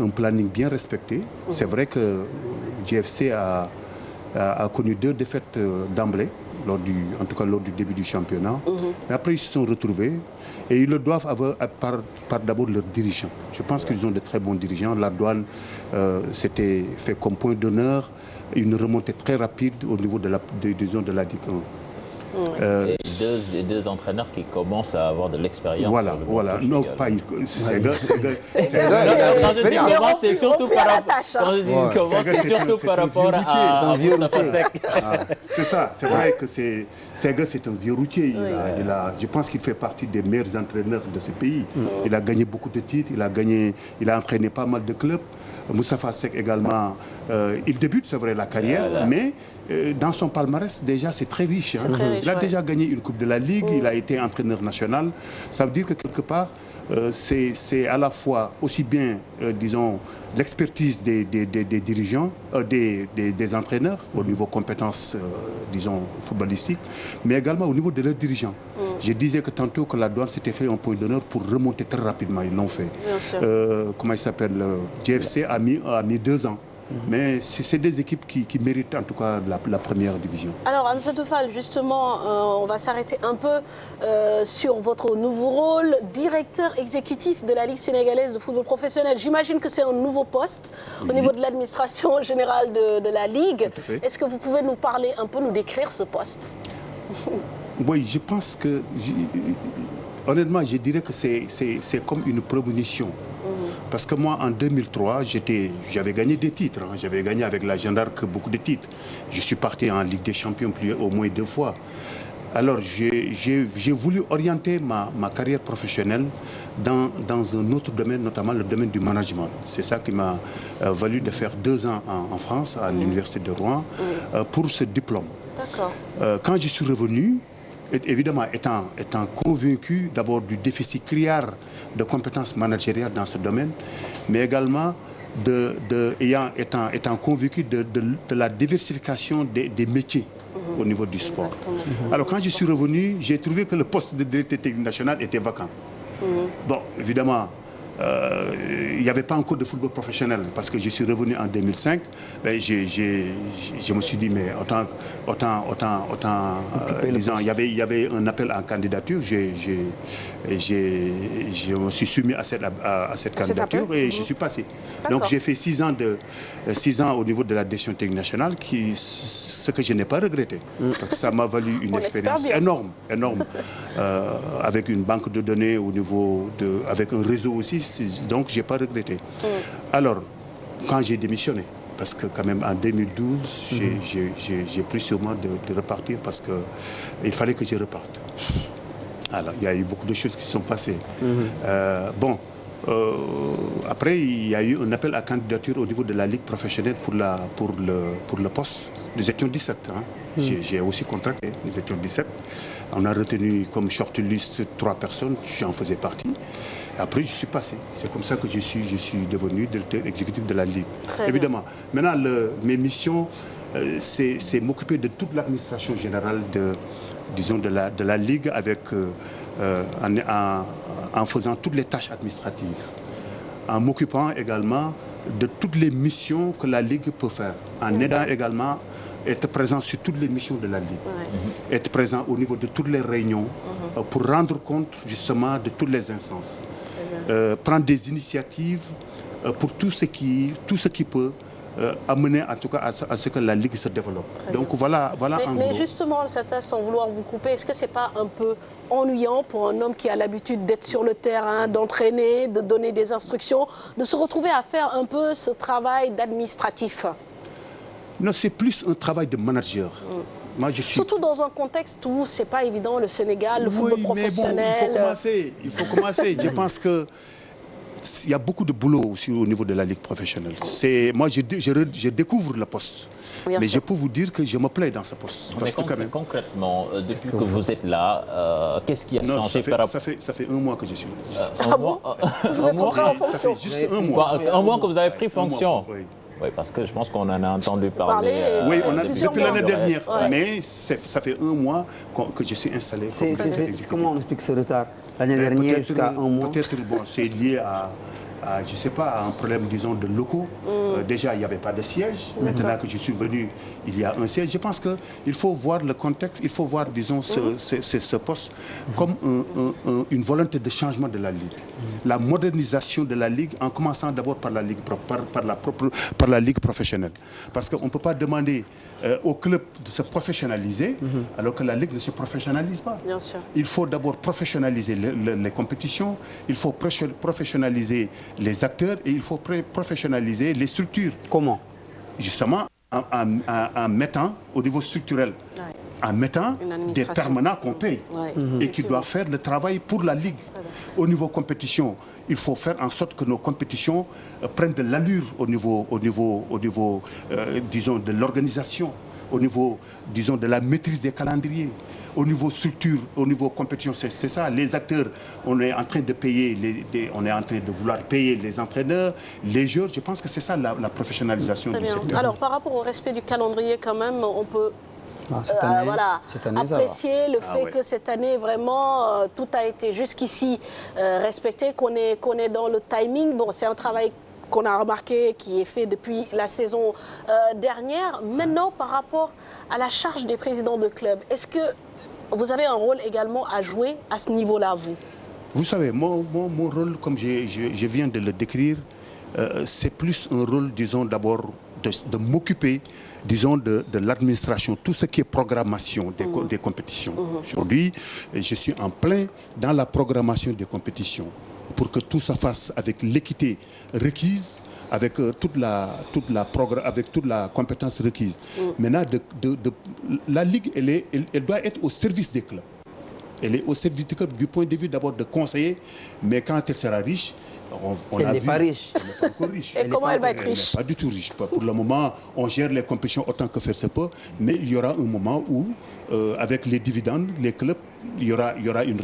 un planning bien respecté. C'est vrai que GFC a connu 2 défaites d'emblée, en tout cas lors du début du championnat. Mais après, ils se sont retrouvés et ils le doivent avoir par d'abord leurs dirigeants. Je pense qu'ils ont de très bons dirigeants. La Douane s'était fait comme point d'honneur une remontée très rapide au niveau de la Ligue 1. Et deux entraîneurs qui commencent à avoir de l'expérience. Voilà. Non, pas une... C'est surtout par rapport à C'est ça. C'est vrai que Sega, c'est un vieux routier. Je pense qu'il fait partie des meilleurs entraîneurs de ce pays. Il a gagné beaucoup de titres. Il a entraîné pas mal de clubs. Moustapha Seck également. Il débute, c'est vrai, la carrière, mais dans son palmarès, déjà, c'est très riche. Hein. Il a déjà gagné une Coupe de la Ligue, il a été entraîneur national. Ça veut dire que quelque part, c'est à la fois aussi bien, disons, l'expertise des dirigeants, des entraîneurs au niveau compétences, disons, footballistiques, mais également au niveau de leurs dirigeants. Je disais que tantôt que la Douane s'était fait un point d'honneur pour remonter très rapidement, ils l'ont fait. Comment il s'appelle, GFC a mis 2 ans. Mais c'est des équipes qui méritent en tout cas la première division. Alors, Amsatou Fall, justement, on va s'arrêter un peu sur votre nouveau rôle, directeur exécutif de la Ligue sénégalaise de football professionnel. J'imagine que c'est un nouveau poste au niveau de l'administration générale de la Ligue. Est-ce que vous pouvez nous parler un peu, nous décrire ce poste? Oui, je pense que, honnêtement, je dirais que c'est comme une prémonition. Parce que moi, en 2003, j'avais gagné des titres. Hein. J'avais gagné avec la Jeanne d'Arc beaucoup de titres. Je suis parti en Ligue des Champions au moins 2 fois. Alors, j'ai voulu orienter ma carrière professionnelle dans un autre domaine, notamment le domaine du management. C'est ça qui m'a valu de faire 2 ans en France, à l'Université de Rouen, pour ce diplôme. Quand je suis revenu, évidemment, étant convaincu d'abord du déficit criard de compétences managériales dans ce domaine, mais également étant convaincu de la diversification des métiers au niveau du sport. Alors quand je suis revenu, j'ai trouvé que le poste de directeur technique national était vacant. Bon, évidemment, il n'y avait pas encore de football professionnel parce que je suis revenu en 2005. Ben, je me suis dit, mais disons, il y avait un appel en candidature. Je me suis soumis à cette candidature et je suis passé. Donc j'ai fait 6 ans au niveau de la direction technique nationale, ce que je n'ai pas regretté. Parce que ça m'a valu une expérience énorme, avec une banque de données au niveau avec un réseau aussi. Donc, je n'ai pas regretté. Alors, quand j'ai démissionné, parce que quand même en 2012, j'ai pris sur moi de repartir parce qu'il fallait que je reparte. Alors, il y a eu beaucoup de choses qui se sont passées. Après, il y a eu un appel à candidature au niveau de la Ligue professionnelle pour le poste. Nous étions 17. J'ai aussi contracté, nous étions 17. On a retenu comme shortlist 3 personnes, j'en faisais partie. Après, je suis passé. C'est comme ça que je suis devenu directeur exécutif de la Ligue. Évidemment. Maintenant, mes missions, c'est m'occuper de toute l'administration générale de la Ligue en faisant toutes les tâches administratives. En m'occupant également de toutes les missions que la Ligue peut faire. En aidant également être présent sur toutes les missions de la Ligue. Être présent au niveau de toutes les réunions pour rendre compte justement de toutes les instances. Prendre des initiatives pour tout ce qui peut amener en tout cas à ce que la Ligue se développe. Donc voilà mais justement, certains, sans vouloir vous couper, est-ce que ce n'est pas un peu ennuyant pour un homme qui a l'habitude d'être sur le terrain, d'entraîner, de donner des instructions, de se retrouver à faire un peu ce travail d'administratif? Non, c'est plus un travail de manager. Moi, surtout dans un contexte où ce n'est pas évident, le Sénégal, le football professionnel. Mais bon, il faut commencer. Je pense qu'il y a beaucoup de boulot aussi au niveau de la Ligue professionnelle. Moi, je découvre le poste. Mais je peux vous dire que je me plais dans ce poste. Parce que quand même... Concrètement, depuis que vous êtes là, qu'est-ce qui a changé par rapport... Ça fait 1 mois que je suis là. Ah bon? Vous êtes entré en fonction? Ça fait juste 1 mois. 1 mois que vous avez pris fonction? Oui, parce que je pense qu'on en a entendu parler. Oui, depuis l'année dernière. Mais ça fait 1 mois que je suis installé. Comment on explique ce retard? L'année dernière, jusqu'à 1 mois. Peut-être, c'est lié à je ne sais pas, à un problème, disons, de locaux. Déjà, il n'y avait pas de siège. Maintenant que je suis venu, il y a un siège. Je pense qu'il faut voir le contexte, il faut voir, disons, ce poste comme une volonté de changement de la Ligue. La modernisation de la Ligue, en commençant d'abord par la Ligue professionnelle. Parce qu'on ne peut pas demander au club de se professionnaliser alors que la Ligue ne se professionnalise pas. Bien sûr. Il faut d'abord professionnaliser les compétitions, il faut professionnaliser les acteurs et il faut professionnaliser les structures. Comment? Justement, en mettant au niveau structurel, en mettant des permanents qu'on paye et qui doivent faire le travail pour la Ligue. Au niveau compétition, il faut faire en sorte que nos compétitions prennent de l'allure au niveau disons, de l'organisation, au niveau, disons, de la maîtrise des calendriers. Au niveau structure, au niveau compétition, c'est ça. Les acteurs, on est en train de payer, on est en train de vouloir payer les entraîneurs, les joueurs. Je pense que c'est ça la professionnalisation du secteur. Alors, par rapport au respect du calendrier, quand même, on peut apprécier le fait que cette année, vraiment, tout a été jusqu'ici respecté, qu'on est dans le timing. Bon, c'est un travail qu'on a remarqué, qui est fait depuis la saison dernière. Maintenant, par rapport à la charge des présidents de club, est-ce que vous avez un rôle également à jouer à ce niveau-là, vous? Vous savez, mon rôle, comme je viens de le décrire, c'est plus un rôle, disons, d'abord de m'occuper, disons, de l'administration, tout ce qui est programmation des compétitions. Aujourd'hui, je suis en plein dans la programmation des compétitions pour que tout se fasse avec l'équité requise, avec toute la compétence requise. Maintenant, la Ligue, elle doit être au service des clubs. Elle est au service du club du point de vue d'abord de conseiller, mais quand elle sera riche, elle n'est pas riche. Elle n'est pas encore riche. Et comment elle va être riche? Elle n'est pas du tout riche. Pour le moment, on gère les compétitions autant que faire se peut, mais il y aura un moment où, avec les dividendes, les clubs, il y aura une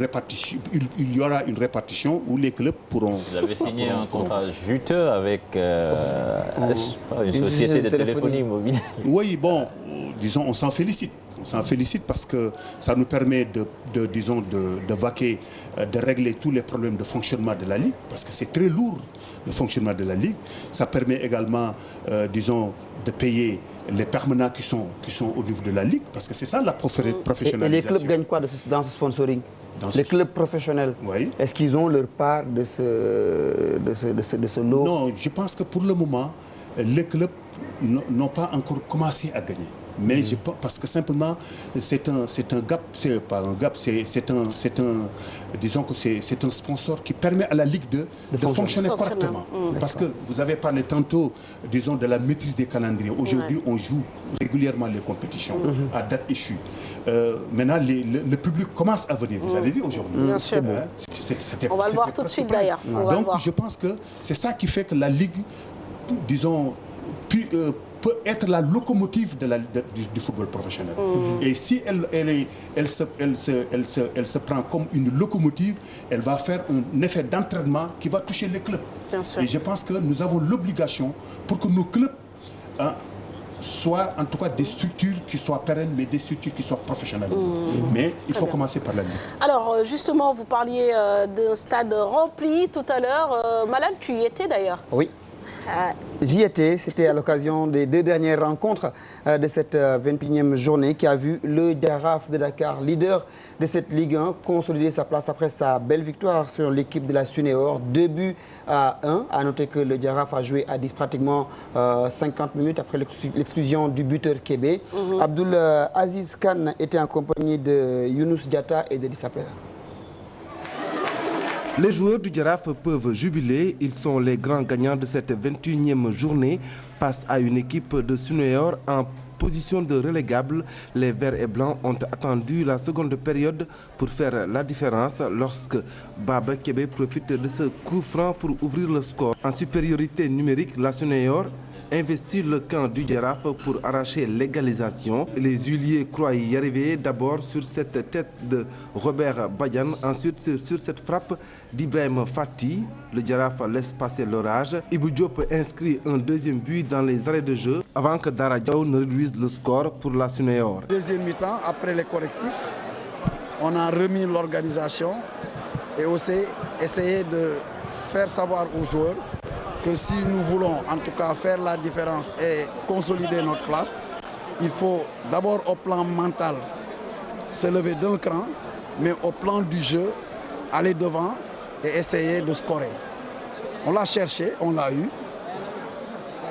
répartition où les clubs pourront... Vous avez signé un contrat juteux avec une société de téléphonie mobile. Oui, bon, disons, on s'en félicite. On s'en félicite parce que ça nous permet de vaquer, de régler tous les problèmes de fonctionnement de la Ligue, parce que c'est très lourd le fonctionnement de la Ligue. Ça permet également, disons, de payer les permanents qui sont au niveau de la Ligue, parce que c'est ça la professionnalisation. Et les clubs gagnent quoi dans ce sponsoring? Les clubs professionnels, oui. Est-ce qu'ils ont leur part de ce lot? Non, je pense que pour le moment, les clubs n'ont pas encore commencé à gagner. Mais parce que simplement, c'est un gap, c'est pas un gap, disons que c'est un sponsor qui permet à la Ligue de fonctionner correctement. Parce que vous avez parlé tantôt, disons, de la maîtrise des calendriers. Aujourd'hui, on joue régulièrement les compétitions à date échue. Maintenant, le public commence à venir. Vous avez vu aujourd'hui. Bien sûr. On va le voir tout de suite d'ailleurs. Donc, je pense que c'est ça qui fait que la Ligue, disons, peut être la locomotive du football professionnel. Et si elle se prend comme une locomotive, elle va faire un effet d'entraînement qui va toucher les clubs. Et je pense que nous avons l'obligation pour que nos clubs soient en tout cas des structures qui soient pérennes, mais des structures qui soient professionnalisées. Mais il faut commencer par la Ligue. Alors justement, vous parliez d'un stade rempli tout à l'heure. Malal, tu y étais d'ailleurs? Oui. J'y étais, c'était à l'occasion des 2 dernières rencontres de cette 21e journée qui a vu le Jaraaf de Dakar, leader de cette Ligue 1, consolider sa place après sa belle victoire sur l'équipe de la Sunéor, 2 à 1. À noter que le Jaraaf a joué à 10 pratiquement 50 minutes après l'exclusion du buteur Kébé. Abdoul Aziz Khan était en compagnie de Younous Diatta et de Issa Pera. Les joueurs du Jaraaf peuvent jubiler. Ils sont les grands gagnants de cette 21e journée face à une équipe de Sunéor en position de relégable. Les Verts et Blancs ont attendu la seconde période pour faire la différence lorsque Baba Kébé profite de ce coup franc pour ouvrir le score. En supériorité numérique, la Sunéor investit le camp du Jaraaf pour arracher l'égalisation. Les Huiliers croient y arriver d'abord sur cette tête de Robert Badian, ensuite sur cette frappe d'Ibrahim Fati. Le Jaraaf laisse passer l'orage. Ibou Diop inscrit un 2e but dans les arrêts de jeu avant que Dara Diaw ne réduise le score pour la Sunéor. Deuxième mi-temps, après les correctifs, on a remis l'organisation et aussi essayé de faire savoir aux joueurs que si nous voulons en tout cas faire la différence et consolider notre place, il faut d'abord au plan mental se lever d'un cran, mais au plan du jeu, aller devant et essayer de scorer. On l'a cherché, on l'a eu,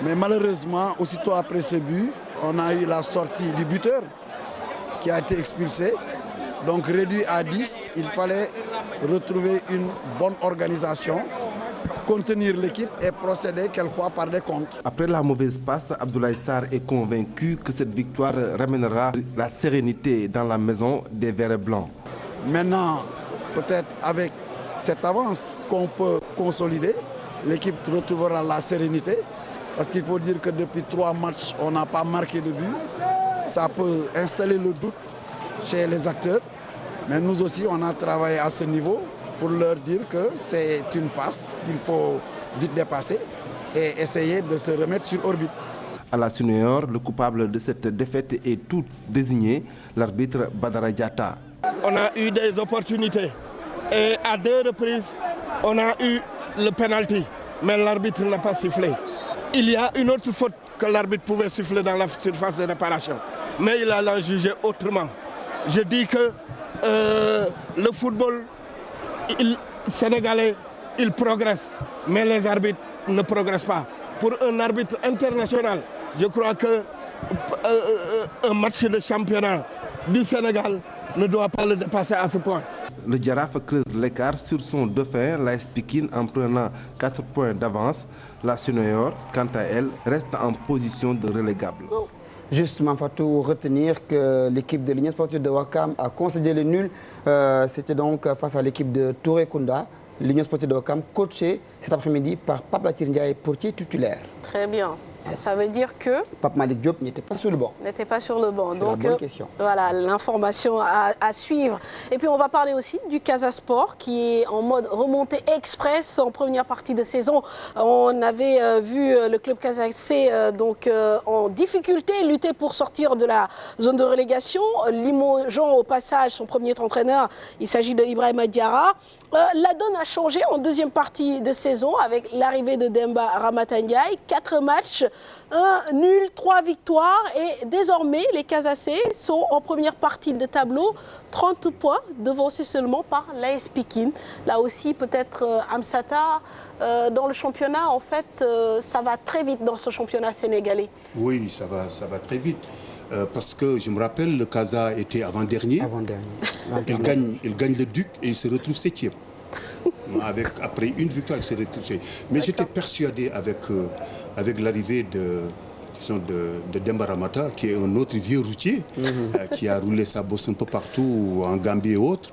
mais malheureusement, aussitôt après ce but, on a eu la sortie du buteur qui a été expulsé. Donc réduit à 10, il fallait retrouver une bonne organisation, contenir l'équipe et procéder quelquefois par des comptes. Après la mauvaise passe, Abdoulaye Sarr est convaincu que cette victoire ramènera la sérénité dans la maison des Verts et Blancs. Maintenant, peut-être avec cette avance qu'on peut consolider, l'équipe retrouvera la sérénité. Parce qu'il faut dire que depuis 3 matchs, on n'a pas marqué de but. Ça peut installer le doute chez les acteurs. Mais nous aussi, on a travaillé à ce niveau pour leur dire que c'est une passe qu'il faut vite dépasser et essayer de se remettre sur orbite. À la Sunéor, le coupable de cette défaite est tout désigné, l'arbitre Badara Diatta. On a eu des opportunités et à 2 reprises, on a eu le penalty, mais l'arbitre n'a pas sifflé. Il y a une autre faute que l'arbitre pouvait siffler dans la surface de réparation, mais il a jugé autrement. Je dis que le football sénégalais, il progresse, mais les arbitres ne progressent pas. Pour un arbitre international, je crois que un match de championnat du Sénégal ne doit pas le dépasser à ce point. Le Jaraaf creuse l'écart sur son dauphin, l'AS Pikine, en prenant 4 points d'avance. La Sunéor, quant à elle, reste en position de relégable. Justement, Fatou, retenir que l'équipe de l'Union sportive de Ouakam a concédé le nul. C'était donc face à l'équipe de Touré Kunda. L'Union sportive de Ouakam, coachée cet après-midi par Pape Latir Ndiaye, portier titulaire. Très bien. Ça veut dire que Pape Malick Diop n'était pas sur le banc. N'était pas sur le banc. C'est Donc, la bonne question. Voilà, l'information à suivre. Et puis, on va parler aussi du Casa Sport qui est en mode remontée express en première partie de saison. On avait vu le club Casacé en difficulté, lutter pour sortir de la zone de relégation, limogeant au passage son premier entraîneur. Il s'agit de Ibrahima Diarra. La donne a changé en deuxième partie de saison avec l'arrivée de Demba Ramata Ndiaye. 4 matchs, 1 nul, 3 victoires. Et désormais, les Casacés sont en première partie de tableau. 30 points, devancés seulement par l'AS Pikine. Là aussi, peut-être Amsata, dans le championnat, en fait, ça va très vite dans ce championnat sénégalais. Oui, ça va très vite. Parce que je me rappelle, le Casa était avant-dernier. Il gagne le Duc et il se retrouve 7e. Après une victoire, il se retrouve 7e. Mais j'étais persuadé avec l'arrivée de Demba Ramata, qui est un autre vieux routier, qui a roulé sa bosse un peu partout, en Gambie et autres,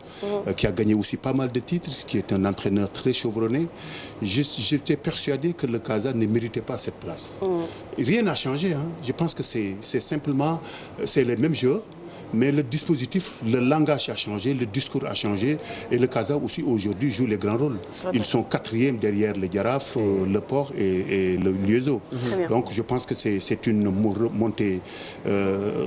qui a gagné aussi pas mal de titres, qui est un entraîneur très chevronné. J'étais persuadé que le Casa ne méritait pas cette place. Rien n'a changé. Hein. Je pense que c'est simplement les mêmes joueurs. Mais le dispositif, le langage a changé, le discours a changé et le Casa aussi aujourd'hui joue les grands rôles. Ils sont 4e derrière le Giraffe, le Port et le Lieuzo. Donc je pense que c'est une montée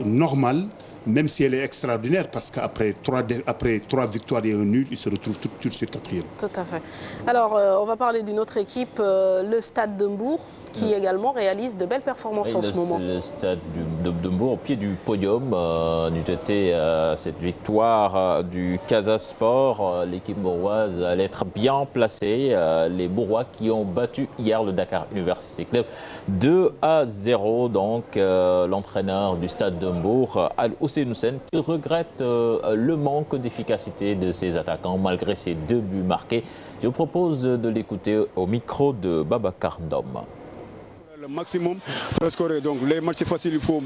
normale, même si elle est extraordinaire, parce qu'après 3 victoires et un nul, ils se retrouvent tout de suite 4e. Tout à fait. Alors, on va parler d'une autre équipe, le Stade de Mbour, qui également réalise de belles performances en ce moment. Le Stade de Mbour, au pied du podium, du côté cette victoire du Casa Sport. L'équipe mouroise allait être bien placée. Les Mourois qui ont battu hier le Dakar University Club 2-0. Donc, l'entraîneur du Stade de Mbour, Al-Ousseynou Sène, qui regrette le manque d'efficacité de ses attaquants malgré ses 2 buts marqués. Je vous propose de l'écouter au micro de Babacar Ndom. Le maximum pour scorer. Donc les matchs faciles, il faut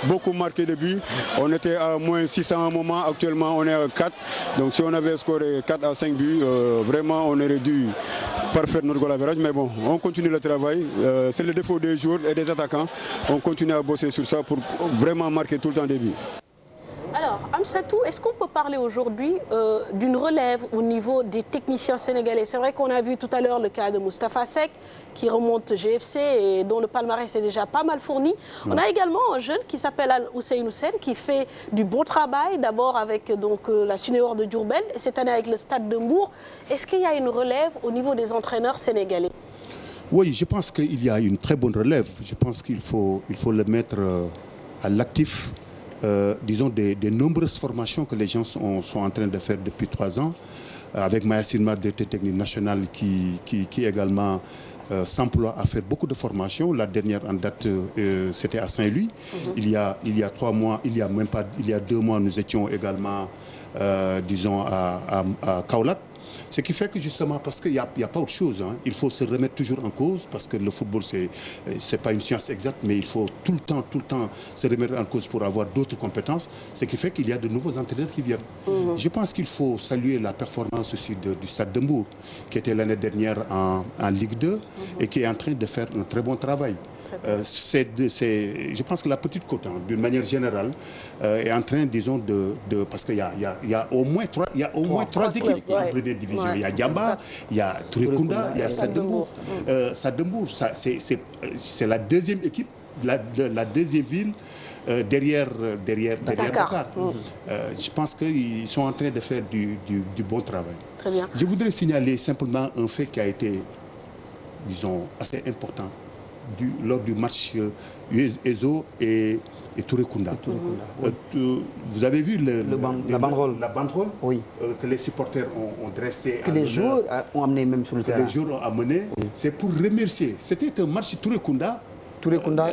beaucoup marquer de buts. On était à moins 600 à un moment, actuellement on est à 4. Donc si on avait scoré 4 à 5 buts, vraiment on aurait dû parfaire notre goal average. Mais bon, on continue le travail. C'est le défaut des joueurs et des attaquants. On continue à bosser sur ça pour vraiment marquer tout le temps des buts. Alors, Amsatou, est-ce qu'on peut parler aujourd'hui d'une relève au niveau des techniciens sénégalais? C'est vrai qu'on a vu tout à l'heure le cas de Moustapha Seck qui remonte GFC et dont le palmarès est déjà pas mal fourni. On a également un jeune qui s'appelle Al-Ousseynou Sène qui fait du bon travail, d'abord avec la Sunéor de Diourbel et cette année avec le Stade de Mbour. Est-ce qu'il y a une relève au niveau des entraîneurs sénégalais? Oui, je pense qu'il y a une très bonne relève. Je pense qu'il faut le mettre à l'actif. Disons, des nombreuses formations que les gens sont en train de faire depuis 3 ans, avec Mayassine Ma, directeur technique national, qui également s'emploie à faire beaucoup de formations. La dernière en date, c'était à Saint-Louis. Il y a 3 mois, il y a 2 mois, nous étions également, disons, à Kaolack. Ce qui fait que justement, parce qu'il n'y a pas autre chose, hein, il faut se remettre toujours en cause, parce que le football, c'est pas une science exacte, mais il faut tout le temps se remettre en cause pour avoir d'autres compétences. Ce qui fait qu'il y a de nouveaux entraîneurs qui viennent. Je pense qu'il faut saluer la performance aussi du Stade de Mbour, qui était l'année dernière en Ligue 2 et qui est en train de faire un très bon travail. Je pense que la petite côte, hein, d'une manière générale, est en train, disons, parce qu'il y a au moins 3 équipes en première division. Il y a Djamba, il y a Touré Kunda, il y a Stade de Mbour. Stade de Mbour, c'est la 2e équipe, la 2e ville derrière Dakar. Je pense qu'ils sont en train de faire du bon travail. Très bien. Je voudrais signaler simplement un fait qui a été, disons, assez important. Lors du match EZO et Touré Kunda. Vous avez vu la banderole oui. Que les supporters ont dressé. Que les joueurs ont amené même sur le terrain. Les joueurs ont amené. Oui. C'est pour remercier. C'était un match Touré Kunda Touré Kunda,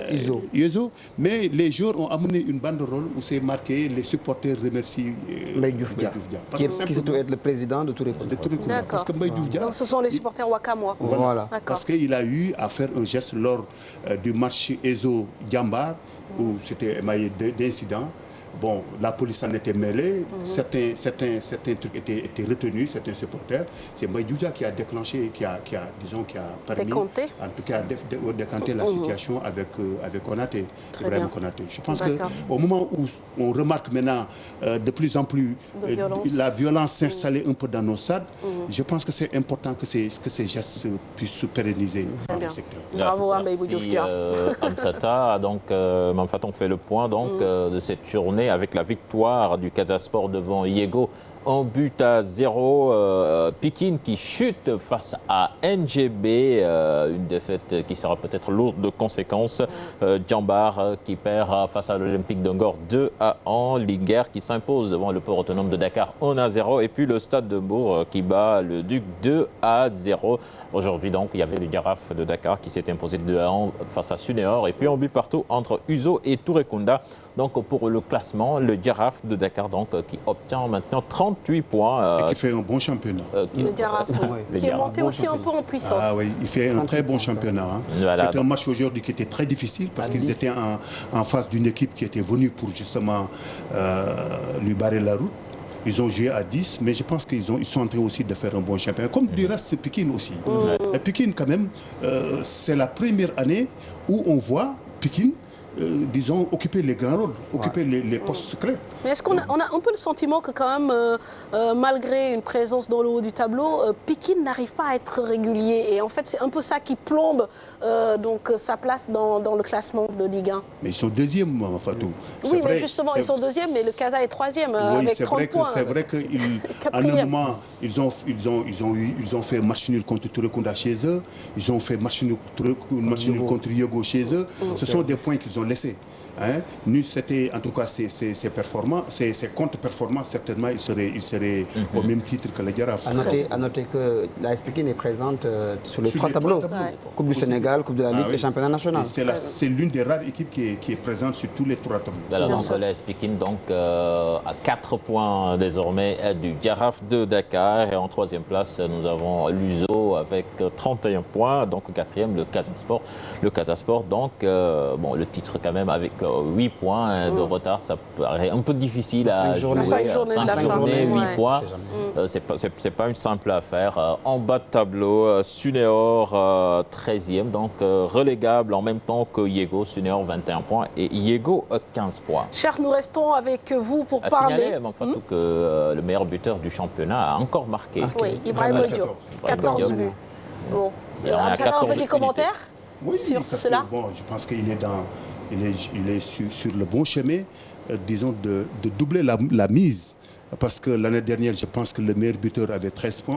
Uzo. Mais les joueurs ont amené une banderole où c'est marqué les supporters remercient Mbaye Diouf Dia. Qui se trouve être le président de Touré Kunda. Parce que Mbaye Diouf Dia. Donc ce sont les supporters Wakamois. Voilà. Parce qu'il a eu à faire un geste lors du match Ezo Djambar où c'était émaillé d'incidents. Bon, la police en était mêlée, certains trucs étaient retenus, certains supporters. C'est Mbaye Diouf Dia qui a déclenché, qui a permis, en tout cas, de décanter la situation avec Konaté, Ibrahim Konaté. Je pense qu'au moment où on remarque maintenant de plus en plus la violence s'installer un peu dans nos stades, je pense que c'est important que ces gestes puissent se pérenniser dans le secteur. Bravo à Mbaye Diouf Dia. Amsata, donc, Mamfat, on fait le point donc, de cette journée avec la victoire du Casa Sport devant Yego. 1-0, Pikine qui chute face à NGB, une défaite qui sera peut-être lourde de conséquences. Djambar qui perd face à l'Olympique de Ngor 2-1, Liguer qui s'impose devant le port autonome de Dakar 1-0 et puis le Stade de Mbour qui bat le Duc 2-0. Aujourd'hui donc il y avait le Giraffe de Dakar qui s'est imposé 2-1 face à Sunéor et puis un but partout entre Uzo et Touré Kunda. Donc pour le classement, le Giraffe de Dakar donc, qui obtient maintenant 38 points. Et qui fait un bon championnat. Le Giraffe, qui est monté aussi un peu en puissance. Ah oui, il fait un très bon championnat. Hein. Voilà, c'était un match aujourd'hui qui était très difficile parce qu'ils étaient en face d'une équipe qui était venue pour justement lui barrer la route. Ils ont joué à 10, mais je pense qu'ils sont en train aussi de faire un bon championnat. Comme du reste, c'est Pikine aussi. Et Pikine, quand même, c'est la première année où on voit Pikine disons, occuper les grands rôles, occuper les postes clés. Mais est-ce qu'on a un peu le sentiment que quand même, malgré une présence dans le haut du tableau, Pikine n'arrive pas à être régulier et en fait c'est un peu ça qui plombe donc, sa place dans le classement de Ligue 1. Mais ils sont deuxièmes, Fatou. Oui, mais justement, ils sont deuxièmes, mais le Casa est troisième avec 30 points. C'est vrai qu'à un moment, ils ont fait match nul contre Touré Kunda chez eux, ils ont fait match nul contre Yogo chez eux. Ce sont des points qu'ils ont laissés. Hein? Nous, c'était en tout cas ces contre-performances, certainement, ils seraient au même titre que les Giraffe. À noter que la Pikine est présente sur les trois tableaux. Coupe du Sénégal, Coupe de la Ligue et Championnat national. C'est l'une des rares équipes qui est présente sur tous les trois tableaux. Voilà, donc la Pikine à 4 points désormais du Giraffe de Dakar. Et en troisième place, nous avons l'Uzo avec 31 points. Donc quatrième, le Casa Sport. Le Casa Sport, donc, bon, le titre quand même avec 8 points de retard, ça paraît un peu difficile à jouer. 5 journées de la fin. 8 points, c'est pas une simple affaire. En bas de tableau, Sunéor 13e, donc relégable en même temps que Yego. Sunéor 21 points et Yego 15 points. Cher, nous restons avec vous pour parler. Signaler, que le meilleur buteur du championnat a encore marqué. Oui, Ibrahim Diop, 14 buts. Bon. Un petit commentaire sur cela? Bon, je pense qu'il est il est sur le bon chemin, disons, de doubler la mise. Parce que l'année dernière, je pense que le meilleur buteur avait 13 buts,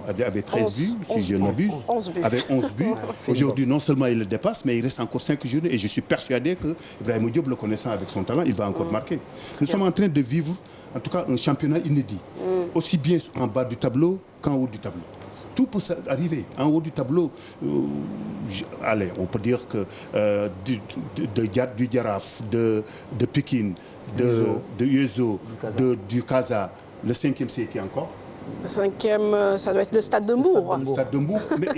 si je ne m'abuse. Avec 11 buts. Aujourd'hui, non seulement il le dépasse, mais il reste encore 5 journées. Et je suis persuadé que Ibrahim Diop, le connaissant avec son talent, il va encore marquer. Nous sommes en train de vivre, en tout cas, un championnat inédit. Aussi bien en bas du tableau qu'en haut du tableau. Tout peut arriver. En haut du tableau, allez, on peut dire que du Giraffe, de Pikine, de Uzo, du Casa, le 5e, c'est qui encore? Le 5e, ça doit être le Stade de Mbour. Le Stade de Mbour. Mais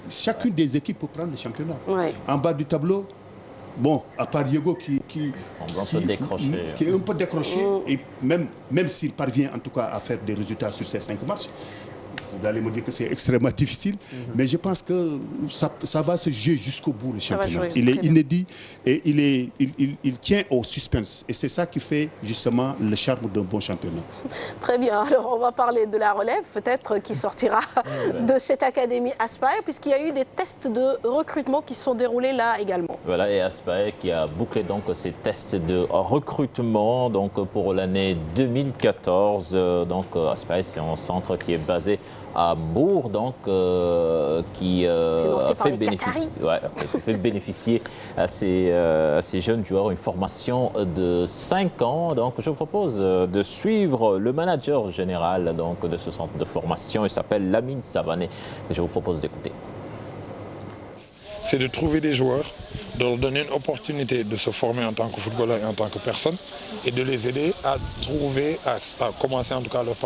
chacune des équipes peut prendre le championnat. Ouais. En bas du tableau, bon, à part Diego qui est un peu décroché, et même s'il parvient en tout cas à faire des résultats sur ces 5 matchs, vous allez me dire que c'est extrêmement difficile, mais je pense que ça va se jouer jusqu'au bout, le championnat. Il est inédit et il tient au suspense. Et c'est ça qui fait justement le charme d'un bon championnat. Très bien. Alors, on va parler de la relève, peut-être, qui sortira de cette académie Aspire, puisqu'il y a eu des tests de recrutement qui se sont déroulés là également. Voilà, et Aspire qui a bouclé donc ces tests de recrutement donc, pour l'année 2014. Donc, Aspire, c'est un centre qui est basé à Mbour, donc, qui fait bénéficier à ces jeunes joueurs une formation de 5 ans. Donc, je vous propose de suivre le manager général donc, de ce centre de formation. Il s'appelle Lamine Savané. Je vous propose d'écouter. c'est de trouver des joueurs, de leur donner une opportunité de se former en tant que footballeur et en tant que personne, et de les aider à trouver, à commencer en tout cas leur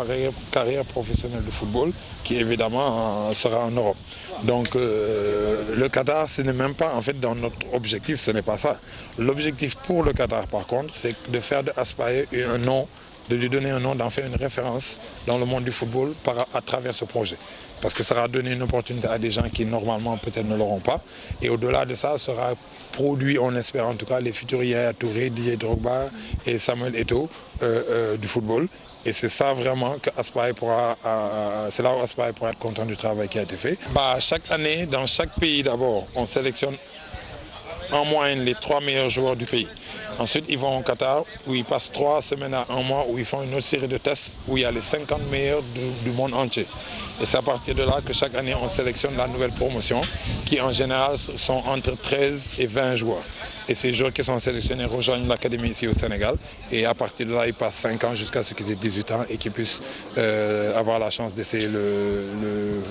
carrière professionnelle de football, qui évidemment sera en Europe. Donc le Qatar, ce n'est même pas en fait dans notre objectif, ce n'est pas ça. L'objectif pour le Qatar par contre, c'est de faire de Aspaye un nom, de lui donner un nom, d'en faire une référence dans le monde du football à travers ce projet. Parce que ça va donner une opportunité à des gens qui normalement peut-être ne l'auront pas. Et au-delà de ça, sera produit, on espère en tout cas, les futurs Yaya Touré, Didier Drogba et Samuel Eto'o du football. Et c'est ça vraiment que Aspaye pourra, c'est là où Aspaye pourra être content du travail qui a été fait. Chaque année, dans chaque pays d'abord, on sélectionne en moyenne les 3 meilleurs joueurs du pays. Ensuite, ils vont au Qatar où ils passent 3 semaines à 1 mois où ils font une autre série de tests où il y a les 50 meilleurs du monde entier. Et c'est à partir de là que chaque année, on sélectionne la nouvelle promotion qui en général sont entre 13 et 20 joueurs. Et ces joueurs qui sont sélectionnés rejoignent l'académie ici au Sénégal. Et à partir de là, ils passent 5 ans jusqu'à ce qu'ils aient 18 ans et qu'ils puissent avoir la chance d'essayer le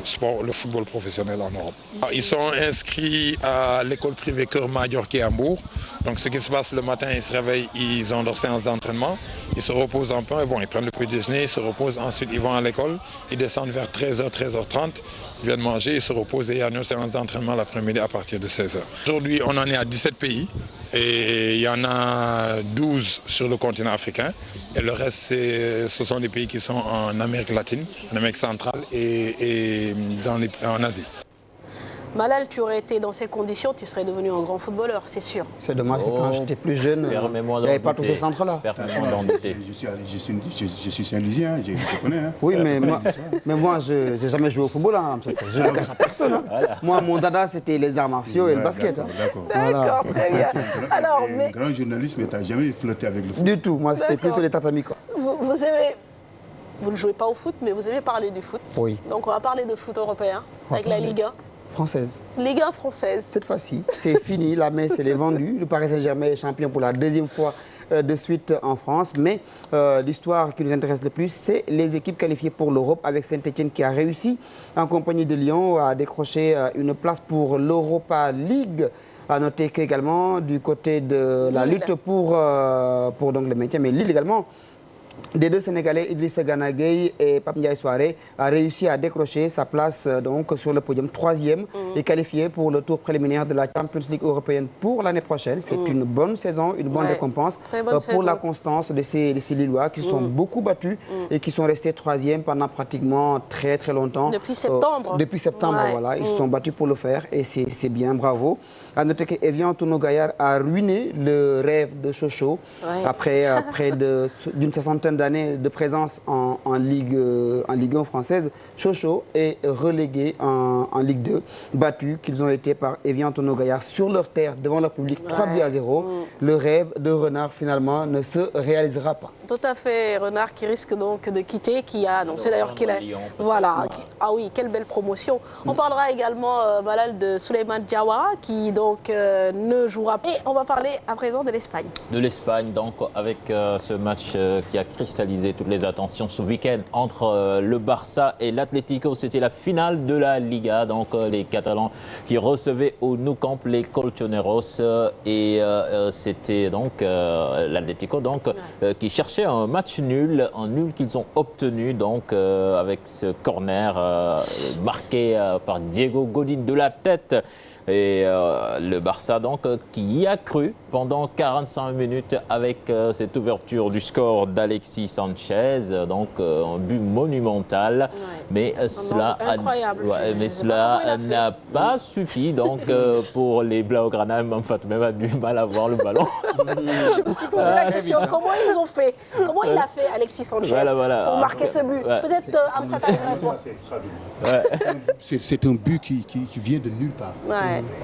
football professionnel en Europe. Ils sont inscrits à l'école privée Cœur Madior qui est à Hambourg. Donc ce qui se passe le matin, ils se réveillent, ils ont leur séance d'entraînement, ils se reposent un peu, et bon, ils prennent le petit déjeuner, ils se reposent, ensuite ils vont à l'école, ils descendent vers 13h, 13h30, ils viennent manger, ils se reposent et il y a une séance d'entraînement l'après-midi à partir de 16h. Aujourd'hui, on en est à 17 pays et il y en a 12 sur le continent africain et le reste, ce sont des pays qui sont en Amérique latine, en Amérique centrale et en Asie. Malal, tu aurais été dans ces conditions, tu serais devenu un grand footballeur, c'est sûr. C'est dommage que quand j'étais plus jeune, il n'y avait pas tous ces centres-là. Je suis Saint-Lysien, je connais. Hein. Oui, mais moi, je n'ai jamais joué au football. Hein. Je ne cache à personne. Hein. Voilà. Moi, mon dada, c'était les arts martiaux et le basket. D'accord, très bien. Alors, mais... grand journaliste, mais tu n'as jamais flirté avec le foot. Du tout. Moi, c'était plutôt les tatamis. Vous ne jouez pas au foot, mais vous aimez parler du foot. Oui. Donc, on va parler de foot européen avec la Ligue 1. Française. Ligue 1 française. Cette fois-ci, c'est fini. La messe, elle est vendue. Le Paris Saint-Germain est champion pour la 2e fois de suite en France. Mais l'histoire qui nous intéresse le plus, c'est les équipes qualifiées pour l'Europe avec Saint-Etienne qui a réussi, en compagnie de Lyon, à décrocher une place pour l'Europa League. À noter qu'également, du côté de la lutte pour donc le maintien, mais Lille également, des deux Sénégalais, Idrissa Gana Gueye et Pape Ndiaye Souaré, a réussi à décrocher sa place donc, sur le podium 3e et qualifié pour le tour préliminaire de la Champions League européenne pour l'année prochaine. C'est une bonne saison, une bonne récompense pour la constance de ces Lillois qui se sont beaucoup battus et qui sont restés 3e pendant pratiquement très longtemps. Depuis septembre. Depuis septembre, voilà. Ils se sont battus pour le faire et c'est bien, bravo. À noter que Evian Tourneau Gaillard a ruiné le rêve de Chocho après près d'une soixantaine d'années de présence en Ligue 1 française. Chocho est relégué en Ligue 2, battu qu'ils ont été par Evian Tourneau Gaillard sur leur terre devant leur public 3-0. Le rêve de Renard finalement ne se réalisera pas. Tout à fait, Renard qui risque donc de quitter, qui a annoncé d'ailleurs qu'il a... Voilà. Ah oui, quelle belle promotion. On parlera également, Malal, de Souleymane Diawara qui donc ne jouera pas. Et on va parler à présent de l'Espagne. De l'Espagne, donc avec ce match qui a cristallisé toutes les attentions ce week-end entre le Barça et l'Atlético. C'était la finale de la Liga, donc les Catalans qui recevaient au Nou Camp les Colchoneros et c'était donc l'Atlético qui cherchait un match nul, qu'ils ont obtenu donc avec ce corner marqué par Diego Godin de la tête. Et le Barça donc qui y a cru pendant 45 minutes avec cette ouverture du score d'Alexis Sanchez, donc un but monumental, mais cela n'a pas suffi donc pour les Blaugrana. En fait, même a du mal à voir le ballon. Je me suis posé la question, comment ils ont fait, comment il a fait Alexis Sanchez pour marquer ce but? Peut-être Amsa a une réponse. C'est extraordinaire. C'est un but qui vient de nulle part.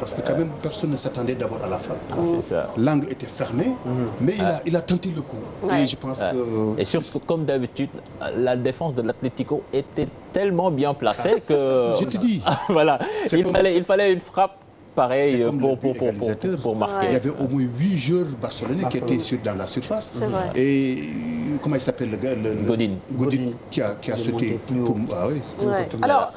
Parce que quand même, personne ne s'attendait d'abord à la frappe. L'angle était fermé, mais il a tenté le coup. Et je pense que... Et surtout, comme d'habitude, la défense de l'Atlético était tellement bien placée que... Je te dis. Voilà, il fallait une frappe pareil pour marquer. Il y avait au moins 8 joueurs barcelonais qui étaient dans la surface. Et comment il s'appelle le gars, Godin qui a sauté. Alors,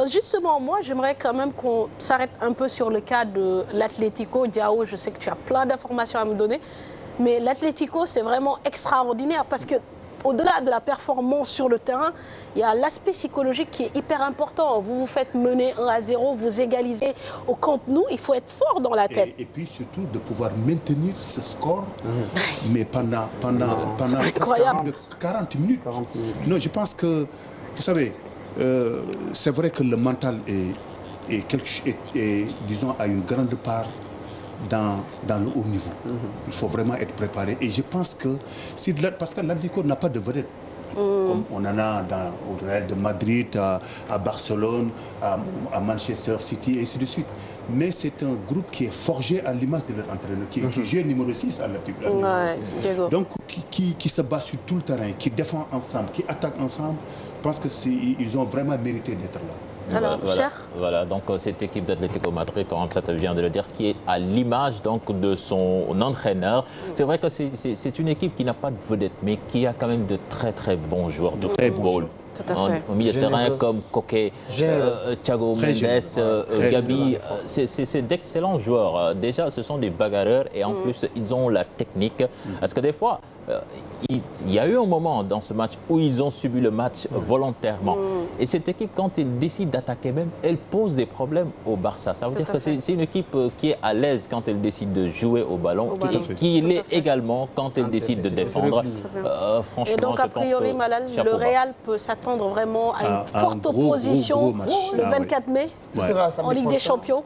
justement, moi, j'aimerais quand même qu'on s'arrête un peu sur le cas de l'Atlético. Diao, je sais que tu as plein d'informations à me donner, mais l'Atlético, c'est vraiment extraordinaire parce que au-delà de la performance sur le terrain, il y a l'aspect psychologique qui est hyper important. Vous vous faites mener 1-0, vous égalisez au Camp Nou, il faut être fort dans la tête. Et puis surtout de pouvoir maintenir ce score, mais pendant 40 minutes. Non, je pense que, vous savez, c'est vrai que le mental est disons, à une grande part dans le haut niveau. Il faut vraiment être préparé. Et je pense que, parce que l'Atlético n'a pas de vedette, comme on en a au Real de Madrid, à Barcelone, à Manchester City, et ainsi de suite. Mais c'est un groupe qui est forgé à l'image de leur entraîneur, qui joue numéro 6 à l'Atlético. Donc, qui se bat sur tout le terrain, qui défend ensemble, qui attaque ensemble. Je pense qu'ils ont vraiment mérité d'être là. Alors, voilà, donc cette équipe d'Atlético Madrid, comme ça vient de le dire, qui est à l'image donc de son entraîneur. C'est vrai que c'est une équipe qui n'a pas de vedette, mais qui a quand même de très très bons joueurs de football. Au milieu de terrain comme Koke, Thiago Mendes, Gabi, c'est d'excellents joueurs. Déjà, ce sont des bagarreurs et en plus, ils ont la technique. Parce que des fois, il y a eu un moment dans ce match où ils ont subi le match volontairement. Et cette équipe, quand ils décident d'attaquer même, elle pose des problèmes au Barça. Ça veut dire que c'est une équipe qui est à l'aise quand elle décide de jouer au ballon, qui l'est également quand elle décide de défendre. Franchement, et donc, a priori, Malal, le Real peut s'attendre vraiment à une forte opposition le 24 mai en Ligue des Champions.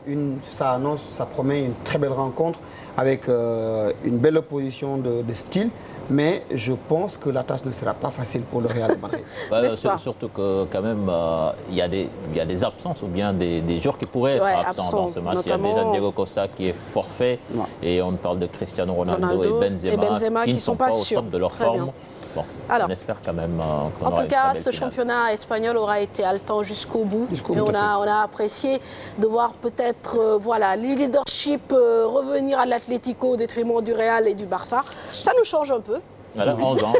Ça annonce, ça promet une très belle rencontre avec une belle opposition de style. Mais je pense que la tâche ne sera pas facile pour le Real de Madrid. Surtout que quand même, il y a des absences ou bien des joueurs qui pourraient être absents dans ce match. Notamment... Il y a déjà Diego Costa qui est forfait et on parle de Cristiano Ronaldo et Benzema qui ne sont pas au top de leur forme. Bon, alors, on espère quand même en tout cas, ce championnat espagnol aura été haletant jusqu'au bout. Et on a apprécié de voir peut-être le leadership revenir à l'Atlético au détriment du Real et du Barça. Ça nous change un peu. Voilà, 11 ans.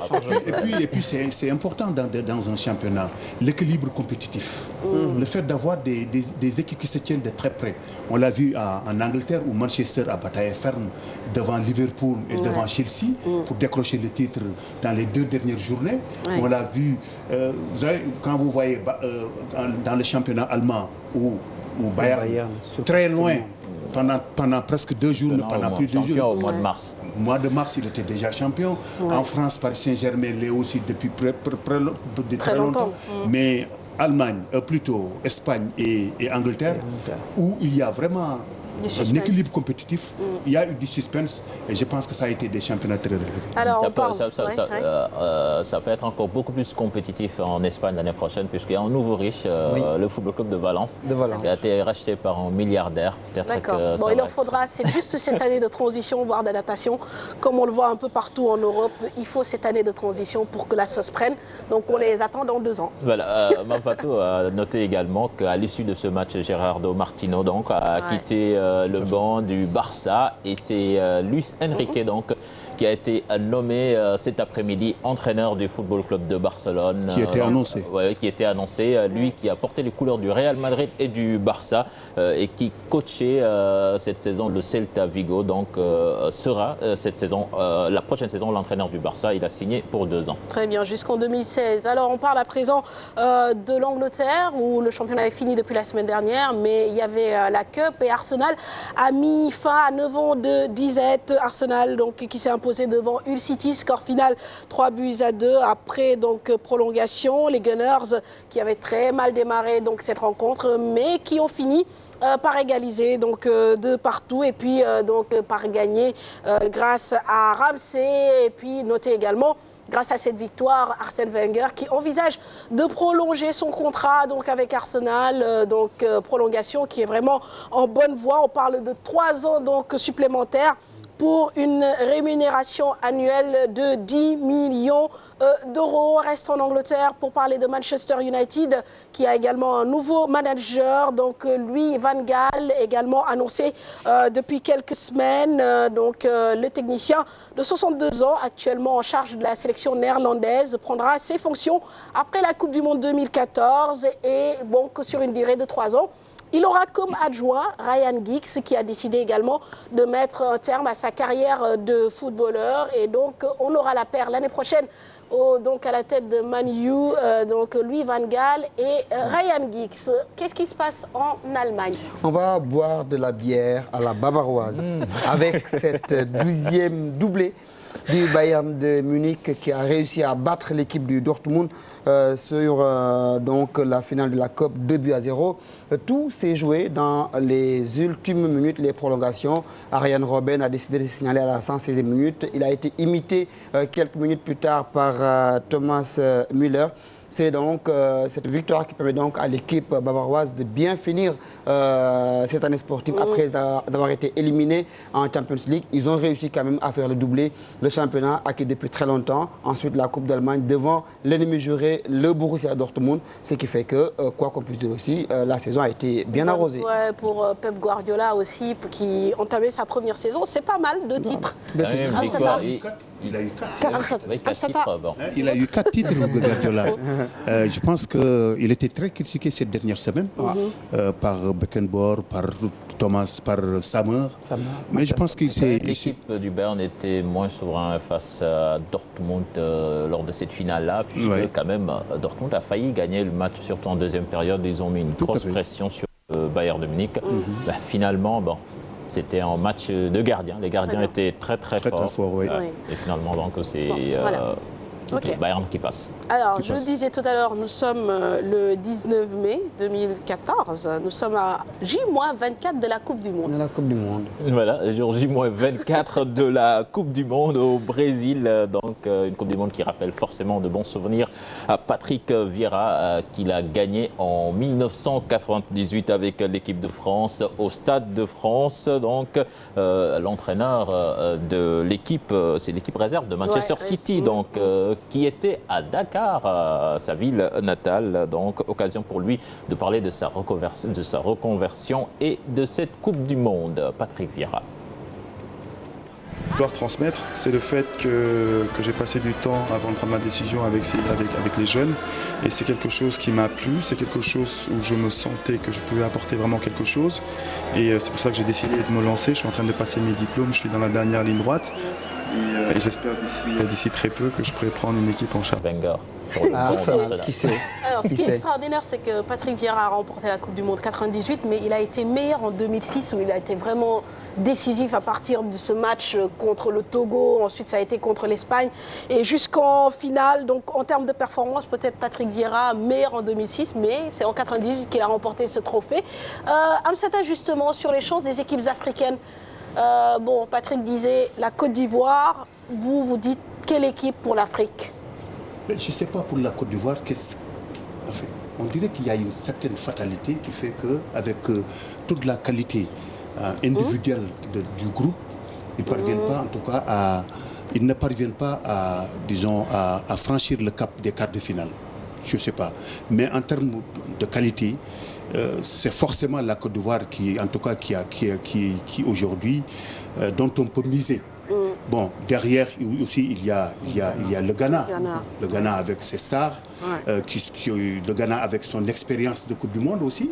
Et puis c'est important dans un championnat, l'équilibre compétitif. Le fait d'avoir des équipes qui se tiennent de très près. On l'a vu en Angleterre où Manchester a bataillé ferme devant Liverpool et devant Chelsea pour décrocher le titre dans les 2 dernières journées. On l'a vu, vous savez, quand vous voyez dans le championnat allemand où Bayern très loin. Pendant presque 2 jours, pendant plus de 2 jours. Au mois de mars. Au mois de mars, il était déjà champion. En France, Paris Saint-Germain l'est aussi depuis très longtemps. Mais Allemagne, plutôt Espagne et Angleterre, où il y a vraiment un équilibre compétitif, il y a eu du suspense et je pense que ça a été des championnats très relevés. Alors, ça peut être encore beaucoup plus compétitif en Espagne l'année prochaine puisqu'il y a un nouveau riche, le Football Club de Valence, qui a été racheté par un milliardaire. D'accord. Bon, il leur faudra, c'est juste cette année de transition, voire d'adaptation. Comme on le voit un peu partout en Europe, il faut cette année de transition pour que la sauce prenne. Donc on les attend dans 2 ans. Voilà. Mampato a noté également qu'à l'issue de ce match, Gerardo Martino a quitté le banc du Barça et c'est Luis Enrique qui a été nommé cet après-midi entraîneur du Football Club de Barcelone. Qui était annoncé. Qui était annoncé. Lui qui a porté les couleurs du Real Madrid et du Barça et qui coachait cette saison le Celta Vigo. Donc sera cette saison, la prochaine saison, l'entraîneur du Barça. Il a signé pour 2 ans. Très bien, jusqu'en 2016. Alors on parle à présent de l'Angleterre où le championnat est fini depuis la semaine dernière, mais il y avait la Cup et Arsenal a mis fin à 9 ans de disette. Arsenal qui s'est imposé devant Hull City, score final 3-2 après prolongation. Les Gunners qui avaient très mal démarré cette rencontre, mais qui ont fini par égaliser de partout et puis par gagner grâce à Ramsey et puis notez également grâce à cette victoire, Arsène Wenger qui envisage de prolonger son contrat avec Arsenal, prolongation qui est vraiment en bonne voie. On parle de 3 ans supplémentaires pour une rémunération annuelle de 10 millions d'euros. On reste en Angleterre pour parler de Manchester United qui a également un nouveau manager. Donc Louis van Gaal, également annoncé depuis quelques semaines. Le technicien de 62 ans, actuellement en charge de la sélection néerlandaise, prendra ses fonctions après la Coupe du Monde 2014 et que sur une durée de 3 ans. Il aura comme adjoint Ryan Giggs qui a décidé également de mettre un terme à sa carrière de footballeur. Et donc, on aura la paire l'année prochaine à la tête de Man U, Louis van Gaal et Ryan Giggs. Qu'est-ce qui se passe en Allemagne? On va boire de la bière à la bavaroise avec cette 12e doublée du Bayern de Munich qui a réussi à battre l'équipe du Dortmund sur la finale de la Coupe 2-0. Tout s'est joué dans les ultimes minutes, les prolongations. Arjen Robben a décidé de signaler à la 116e minute. Il a été imité quelques minutes plus tard par Thomas Müller. C'est donc cette victoire qui permet donc à l'équipe bavaroise de bien finir cette année sportive après avoir été éliminés en Champions League. Ils ont réussi quand même à faire le doublé, le championnat acquis depuis très longtemps. Ensuite, la Coupe d'Allemagne devant l'ennemi juré, le Borussia Dortmund. Ce qui fait que, quoi qu'on puisse dire aussi, la saison a été bien arrosée. Ouais, pour Pep Guardiola aussi, qui entamait sa première saison, c'est pas mal de titres. Il a eu 4 titres. Il a eu 4 titres, Guardiola. Je pense qu'il était très critiqué cette dernière semaine par Beckenbauer, par Thomas, par Sammer. Mais je pense qu'il s'est... L'équipe du Bayern était moins souverain face à Dortmund lors de cette finale-là, puisque quand même Dortmund a failli gagner le match, surtout en deuxième période. Ils ont mis une grosse pression sur Bayern de Munich. Finalement, c'était un match de gardiens. Les gardiens étaient très forts. Et finalement, donc, c'est... Bayern qui passe. Alors, je disais tout à l'heure, nous sommes le 19 mai 2014. Nous sommes à J-24 de la Coupe du Monde. De la Coupe du Monde. Voilà, jour J-24 de la Coupe du Monde au Brésil. Donc, une Coupe du Monde qui rappelle forcément de bons souvenirs à Patrick Vieira, qu'il a gagné en 1998 avec l'équipe de France au Stade de France. Donc, l'entraîneur de l'équipe, c'est l'équipe réserve de Manchester City. Donc, qui était à Dakar, sa ville natale. Donc, occasion pour lui de parler de sa reconversion et de cette Coupe du Monde. Patrick Vieira. Vouloir transmettre, c'est le fait que j'ai passé du temps avant de prendre ma décision avec les jeunes. Et c'est quelque chose qui m'a plu, c'est quelque chose où je me sentais que je pouvais apporter vraiment quelque chose. Et c'est pour ça que j'ai décidé de me lancer. Je suis en train de passer mes diplômes, je suis dans la dernière ligne droite. Et j'espère d'ici très peu que je pourrai prendre une équipe en charge. Qui sait? Alors, ce qui est extraordinaire, c'est que Patrick Vieira a remporté la Coupe du Monde 98, mais il a été meilleur en 2006, où il a été vraiment décisif à partir de ce match contre le Togo. Ensuite, ça a été contre l'Espagne. Et jusqu'en finale, donc en termes de performance, peut-être Patrick Vieira meilleur en 2006, mais c'est en 98 qu'il a remporté ce trophée. Amsata, justement, sur les chances des équipes africaines. Patrick disait la Côte d'Ivoire. Vous dites quelle équipe pour l'Afrique? Je ne sais pas pour la Côte d'Ivoire. On dirait qu'il y a une certaine fatalité qui fait qu'avec toute la qualité individuelle du groupe, ils ne parviennent pas à franchir le cap des quarts de finale. Je ne sais pas. Mais en termes de qualité, c'est forcément la Côte d'Ivoire qui aujourd'hui, dont on peut miser. Bon, derrière aussi, il y a le Ghana. Le Ghana avec ses stars, le Ghana avec son expérience de Coupe du Monde aussi.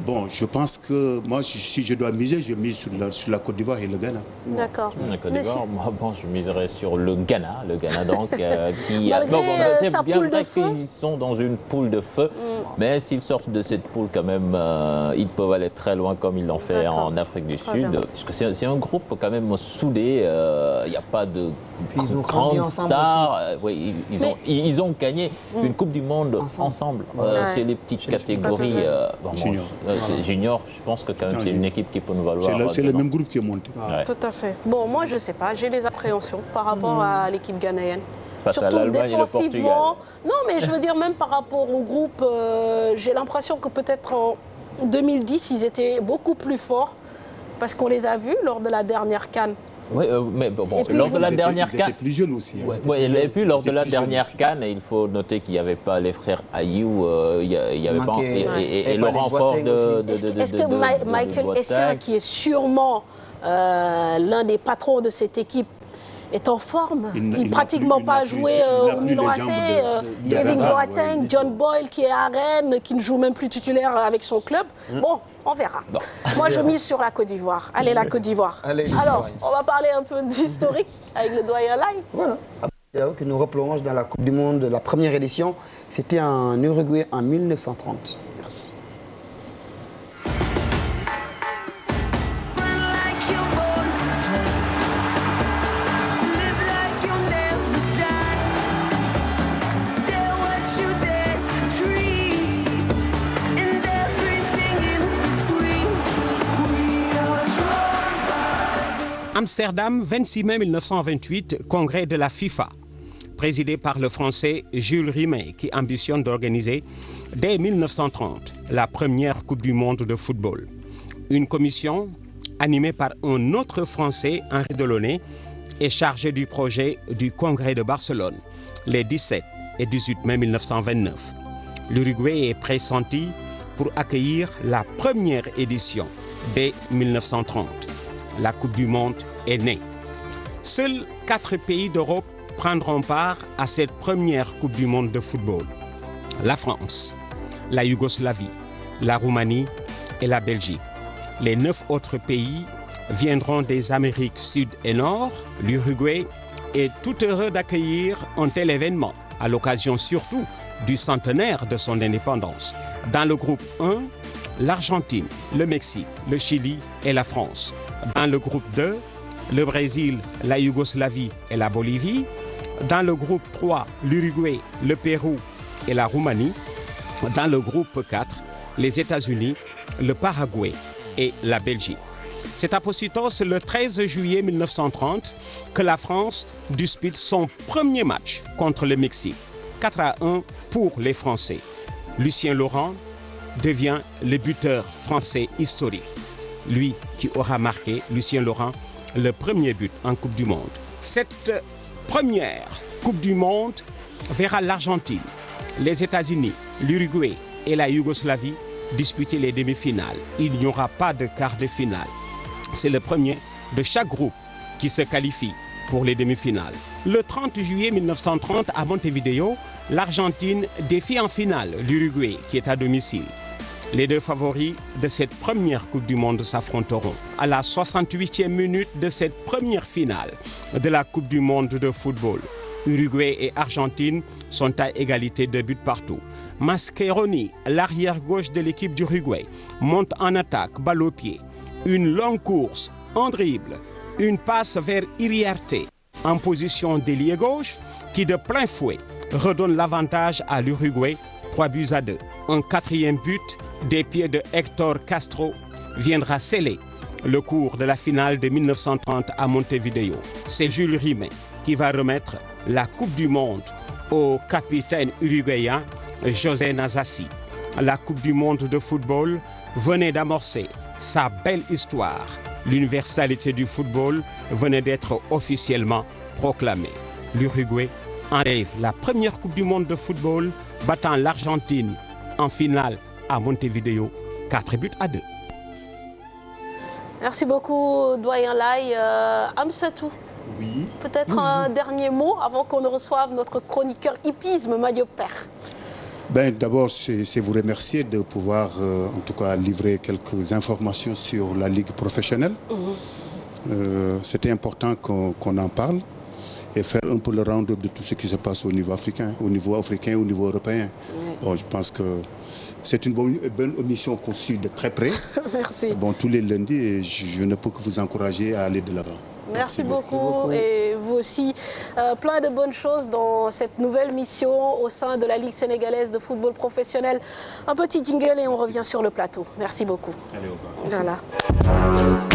Bon, je pense que moi, si je dois miser, je mise sur la Côte d'Ivoire et le Ghana. D'accord. La Côte d'Ivoire, moi, je miserais sur le Ghana. Le Ghana, donc, qui c'est bien vrai qu'ils sont dans une poule de feu. Mais s'ils sortent de cette poule, quand même, ils peuvent aller très loin comme ils l'ont fait en Afrique du Sud. Parce que c'est un groupe quand même soudé. Il n'y a pas de grandes stars. Ils ont gagné une Coupe du Monde ensemble. C'est les petites catégories. Junior, je pense que quand même c'est une équipe qui peut nous valoir. C'est le même groupe qui est monté. Tout à fait. Bon, moi je ne sais pas, j'ai des appréhensions par rapport à l'équipe ghanéenne. Face à l'Allemagne et le Portugal. Non, mais je veux dire même par rapport au groupe, j'ai l'impression que peut-être en 2010, ils étaient beaucoup plus forts parce qu'on les a vus lors de la dernière CAN. Oui, mais bon, puis, lors de la Ils dernière étaient CAN... plus jeunes aussi. Hein. Ouais, et puis lors de la Ils étaient plus dernière jeunes CAN, il faut noter qu'il n'y avait pas les frères Ayou, il y avait pas, Manquait- et le pas les renfort Boateng de Est-ce que Michael Essien, qui est sûrement l'un des patrons de cette équipe, est en forme? Il pratiquement pas joué au Milan AC. Kevin Boateng, John Boyle qui est à Rennes, qui ne joue même plus titulaire avec son club. Bon, on verra. Bon. Moi, je mise sur la Côte d'Ivoire. Allez, la Côte d'Ivoire. Alors, on va parler un peu d'historique avec le doyen Lai. Voilà. Qui nous replonge dans la Coupe du Monde, la première édition. C'était en Uruguay en 1930. Merci. Amsterdam, 26 mai 1928, congrès de la FIFA, présidé par le Français Jules Rimet, qui ambitionne d'organiser dès 1930 la première Coupe du Monde de football. Une commission animée par un autre Français, Henri Delaunay, est chargée du projet du congrès de Barcelone, les 17 et 18 mai 1929. L'Uruguay est pressenti pour accueillir la première édition dès 1930. La Coupe du Monde est née. Seuls 4 pays d'Europe prendront part à cette première Coupe du Monde de football. La France, la Yougoslavie, la Roumanie et la Belgique. Les 9 autres pays viendront des Amériques Sud et Nord. L'Uruguay est tout heureux d'accueillir un tel événement, à l'occasion surtout du centenaire de son indépendance. Dans le groupe 1, l'Argentine, le Mexique, le Chili et la France. Dans le groupe 2, le Brésil, la Yougoslavie et la Bolivie. Dans le groupe 3, l'Uruguay, le Pérou et la Roumanie. Dans le groupe 4, les États-Unis, le Paraguay et la Belgique. C'est à Pocitos, le 13 juillet 1930, que la France dispute son premier match contre le Mexique. 4-1 pour les Français. Lucien Laurent devient le buteur français historique. Lui qui aura marqué, Lucien Laurent, le premier but en Coupe du Monde. Cette première Coupe du Monde verra l'Argentine, les États-Unis, l'Uruguay et la Yougoslavie disputer les demi-finales. Il n'y aura pas de quart de finale. C'est le premier de chaque groupe qui se qualifie pour les demi-finales. Le 30 juillet 1930, à Montevideo, l'Argentine défie en finale l'Uruguay qui est à domicile. Les 2 favoris de cette première Coupe du Monde s'affronteront. À la 68e minute de cette première finale de la Coupe du Monde de football, Uruguay et Argentine sont à égalité de buts partout. Mascheroni, l'arrière-gauche de l'équipe d'Uruguay, monte en attaque, balle au pied. Une longue course, un dribble, une passe vers Iriarte en position d'ailier gauche qui de plein fouet redonne l'avantage à l'Uruguay, 3-2. Un 4e but des pieds de Héctor Castro viendra sceller le cours de la finale de 1930 à Montevideo. C'est Jules Rimet qui va remettre la Coupe du Monde au capitaine uruguayen José Nazassi. La Coupe du Monde de football venait d'amorcer sa belle histoire. L'universalité du football venait d'être officiellement proclamée. L'Uruguay enlève la première Coupe du Monde de football, battant l'Argentine en finale à Montevideo, 4-2. Merci beaucoup, doyen Lai. Amsatou, oui. Peut-être un dernier mot avant qu'on ne reçoive notre chroniqueur hippisme, Madio Père. D'abord, c'est vous remercier de pouvoir, en tout cas, livrer quelques informations sur la Ligue professionnelle. C'était important qu'on en parle et faire un peu le round-up de tout ce qui se passe au niveau africain, au niveau européen. Bon, je pense que c'est une bonne émission qu'on suit de très près. Merci. Bon, tous les lundis, et je ne peux que vous encourager à aller de l'avant. Merci beaucoup. Et vous aussi, plein de bonnes choses dans cette nouvelle mission au sein de la Ligue sénégalaise de football professionnel. Un petit jingle et on revient sur le plateau. Merci beaucoup. Allez, au revoir. Voilà.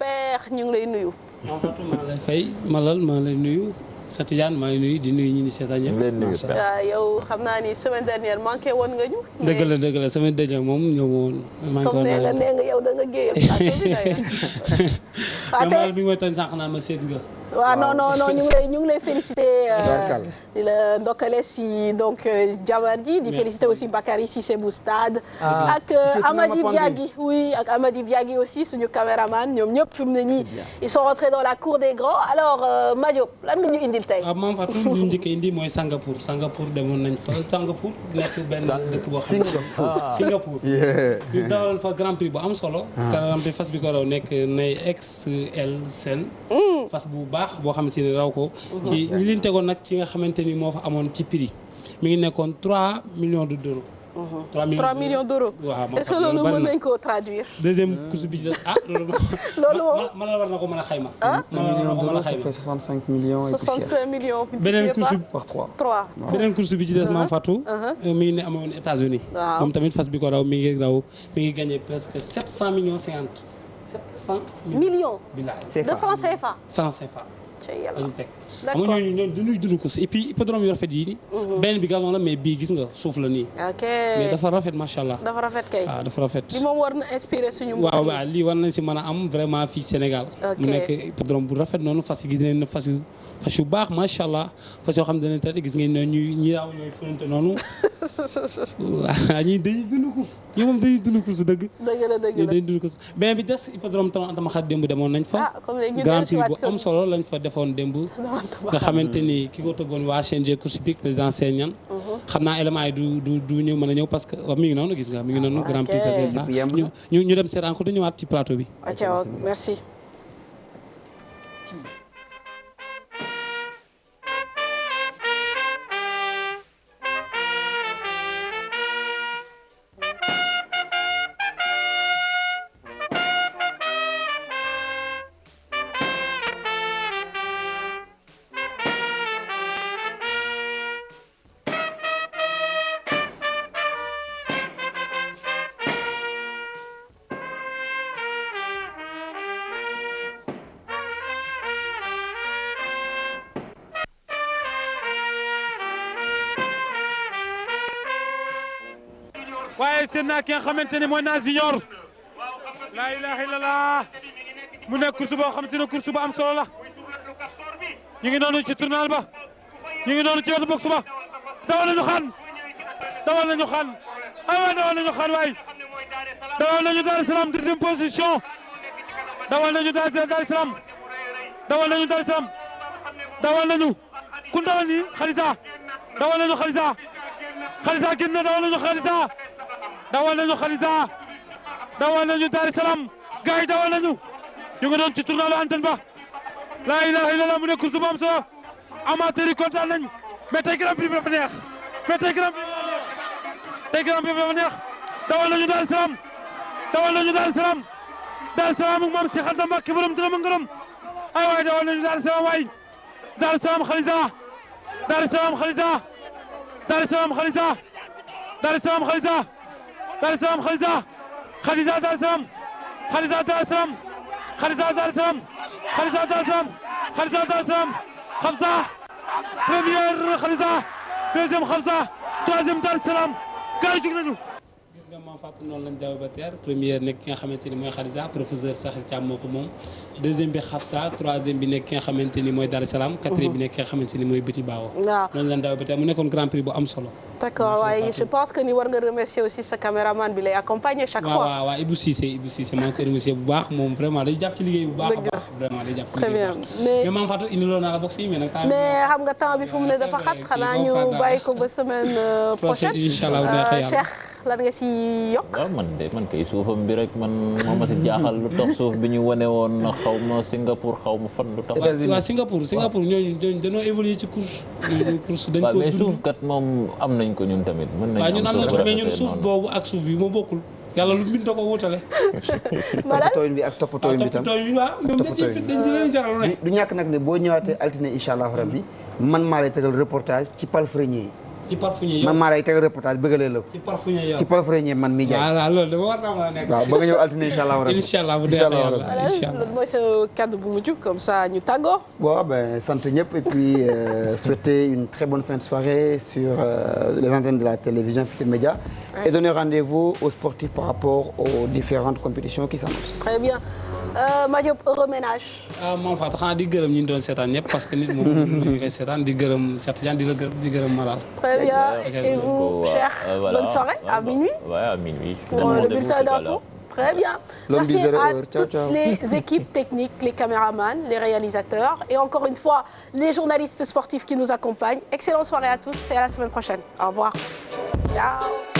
père ñu ngi lay nuyu. maa lay fay Malal maa lay nuyu Satiane maa ngi nuyu di nuyu ñi ni seetaan ñëpp. yow xam naa ni semaine dernière manqué woon nga ñu. dëgg la semaine dernière moom ñëw woon. comme nee nga yow da nga géeyal Malal bi mooy tooñ sànq naa ma seet nga. waaw non ñu ngi lay féliciter di la ndokkale si donc jabar ji di féliciter aussi Bakary Cissé bu stade ak Amady Biagui ak Amady Biagui aussi suñu caméraman ñoom ñëpp fi mu ne nii ils sont rentrés dans la cour des grands alors Madiop lan nga ñu indil tey. waaw moom Fatou lu ñu njëkk indi mooy Singapour demoon nañ fa Singapour nekk benn dëkk boo xam ne Singapour ñu dawaloon fa grand prix bu am solo grand prix fas bi ko raw nekk nay XL fas bu baax boo xam si ne raw ko ci ñu leen tegoon nag ci nga xamante ni moo fa amoon ci prix mi ngi nekkoon 3 millions d'euros. 3 millions d'euros. waaw est-ce que loolu mën nañ koo traduire. deuxième course bi ci des loolu mën na war na ko mën a xayma. mën na ko mën a xayma 65 millions et poussière. 65 millions. beneen course par 3. beneen course bi ci des Mame Fatou. mi ngi ne amoon États-Unis. waaw moom tamit fas bi ko raw mi ngi gagné presque 700 millions 50. 700 millions. bilaay de francs CFA. francs CFA. d'accord xam nga ñooñu dañuy dund ko et puis hippodrome yu rafet yi nii. beneen bi gazon la mais bii gis nga suuf la nii. ok mais dafa rafet macha allah. dafa rafet kay. waaw dafa rafet. li moom war na inspiré suñu. waaw lii war nañ si mën a am vraiment fii Sénégal. mu nekk hippodrome bu rafet noonu fas yi gis nañ ne fas yu baax macha allah fas yoo xam ne dañuy traité gis ngeen ne ñi daaw ñooy fëlante noonu. waaw ñii dañuy dund course ñi moom dañuy dund course dëgg. dëgg la dañuy dund course beneen bi des hippodrome Tama Xat démb demoon nañ fa. grand prix bu am solo lañ fa defoon démb. nga xamante ni ki ko tëggoon waa CNG course hippique président Senian. xam naa élément yi du ñëw mën a ñëw parce que mi ngi noonu gis nga mi ngi noonu. grand prix ñu dem seetaan ko te ñëwaat ci plateau bi. merci. waaye seen naa ki nga xamante ni mooy Nas Junior laa ilaha illallah mu nekk course boo xam si ne course bu am solo la ñu ngi noonu ci tournal ba ñu ngi noonu ci wetu box ba dawal nañu xaan ay waay dawal nañu xaan waay dawal nañu Dar es Salaam deuxième position dawal nañu Dar es Salaam dawal nañu kun dawal nii Xalisa dawal nañu Xalisa génn na dawal nañu Xalisa dawal nañu Dar es Salaam gars yi dawal nañu ñu ngi doon ci tournalu antenne ba laa ilaha illallah mu ne course bu am solo amateur yi kontaan nañ mais tey grand prix bi dafa neex dawal nañu Dar es Salaam Dar es Salaam ak moom si Anta Mbacké borom dërëm ak ngërëm ay waay dawal nañu Dar es Salaam waay Dar es Salaam Xalisa Dar es Salaam Xalisa Dar es Salaam Xalisa Dar es Salaam Xalisa Dar es Salaam Xalisa Xalisa Dar es Salaam Xalisa Dar es Salaam Xalisa Dar es Salaam Xalisa Dar es Salaam Xalisa Dar es Salaam Xafsa première Xalisa deuxième Xafsa troisième Dar es Salaam gars yi jug nañu gis nga Mame Fatou noonu lañ daw ba teer première nekk ki nga xamante ni mooy Xalisa professeur Sakhir Thiam moo ko moom deuxième bi Xafsa troisième bi nekk ki nga xamante ni mooy Dar es Salaam quatrième bi nekk ki nga xamante ni mooy Biti Baawo noonu lañ daw ba teer mu nekkoon grand prix bu am solo. d'accord waaye je pense que ni war nga remercier aussi sa caméraman bi lay accompagner chaque fois. waaw Ibou Cissé maa ngi koy remercier bu baax moom vraiment day jàpp ci liggéey bu baax a baax vraiment day jàpp ci liggéey bu baax mais Mame Fatou indiloo naa la box yi mais nag mais xam nga temps bi fu mu ne dafa xat xanaa ñu bàyyi ko ba semaine prochaine incha allah Cheikh lan nga si yokk. waaw man kay suufam bi rek man moo ma si jaaxal lu tax suuf bi ñu wane woon xaw ma Singapour xaw ma fan lu tax. waaw Singapour ñooñu dañoo évoluer ci course. dañ ko dund mais suuf kat moom am nañ ko ñun tamit. mën nañu waaw ñun am na suuf mais ñun suuf boobu ak suuf bi moo bokkul yàlla lu bind ko wutale. toppatoo bi ak toppatoo bi tam dañ ci leen jaral ne. du ñàkk nag ne boo ñëwaatee altine incha allah rabbi man maa lay tegal reportage ci palefrenier yi ci parfum yow man maa lay teg reportage bëggalee la ko. ci parfum yow ci parfum man mi jaay. voilà loolu de war na mën a nekk. waaw ba nga ñëw altine incha allah. incha allah bu dee yàlla incha allah. loolu mooy sa kàddu bu mujj comme ça ñu tàggoo. bon ben sant ñëpp et puis souhaiter une très bonne fin de soirée sur les antennes de la télévision Futurs Médias. Et donner rendez-vous aux sportifs par rapport aux différentes compétitions qui s'annoncent. Très bien. Madiop, heureux ménage. moom Fatou xanaa di gërëm ñi ñu doon seetaan ñëpp parce que nit moom ñu koy seetaan di gërëm Cheikh Tidiane di gërëm Malal. Très bien. Et vous, Cheikh, bonne soirée à minuit. Ouais, à minuit. Pour le bulletin d'info. Très bien. Merci à toutes les équipes techniques, les caméramans, les réalisateurs et encore une fois les journalistes sportifs qui nous accompagnent. Excellente soirée à tous et à la semaine prochaine. Au revoir. Ciao.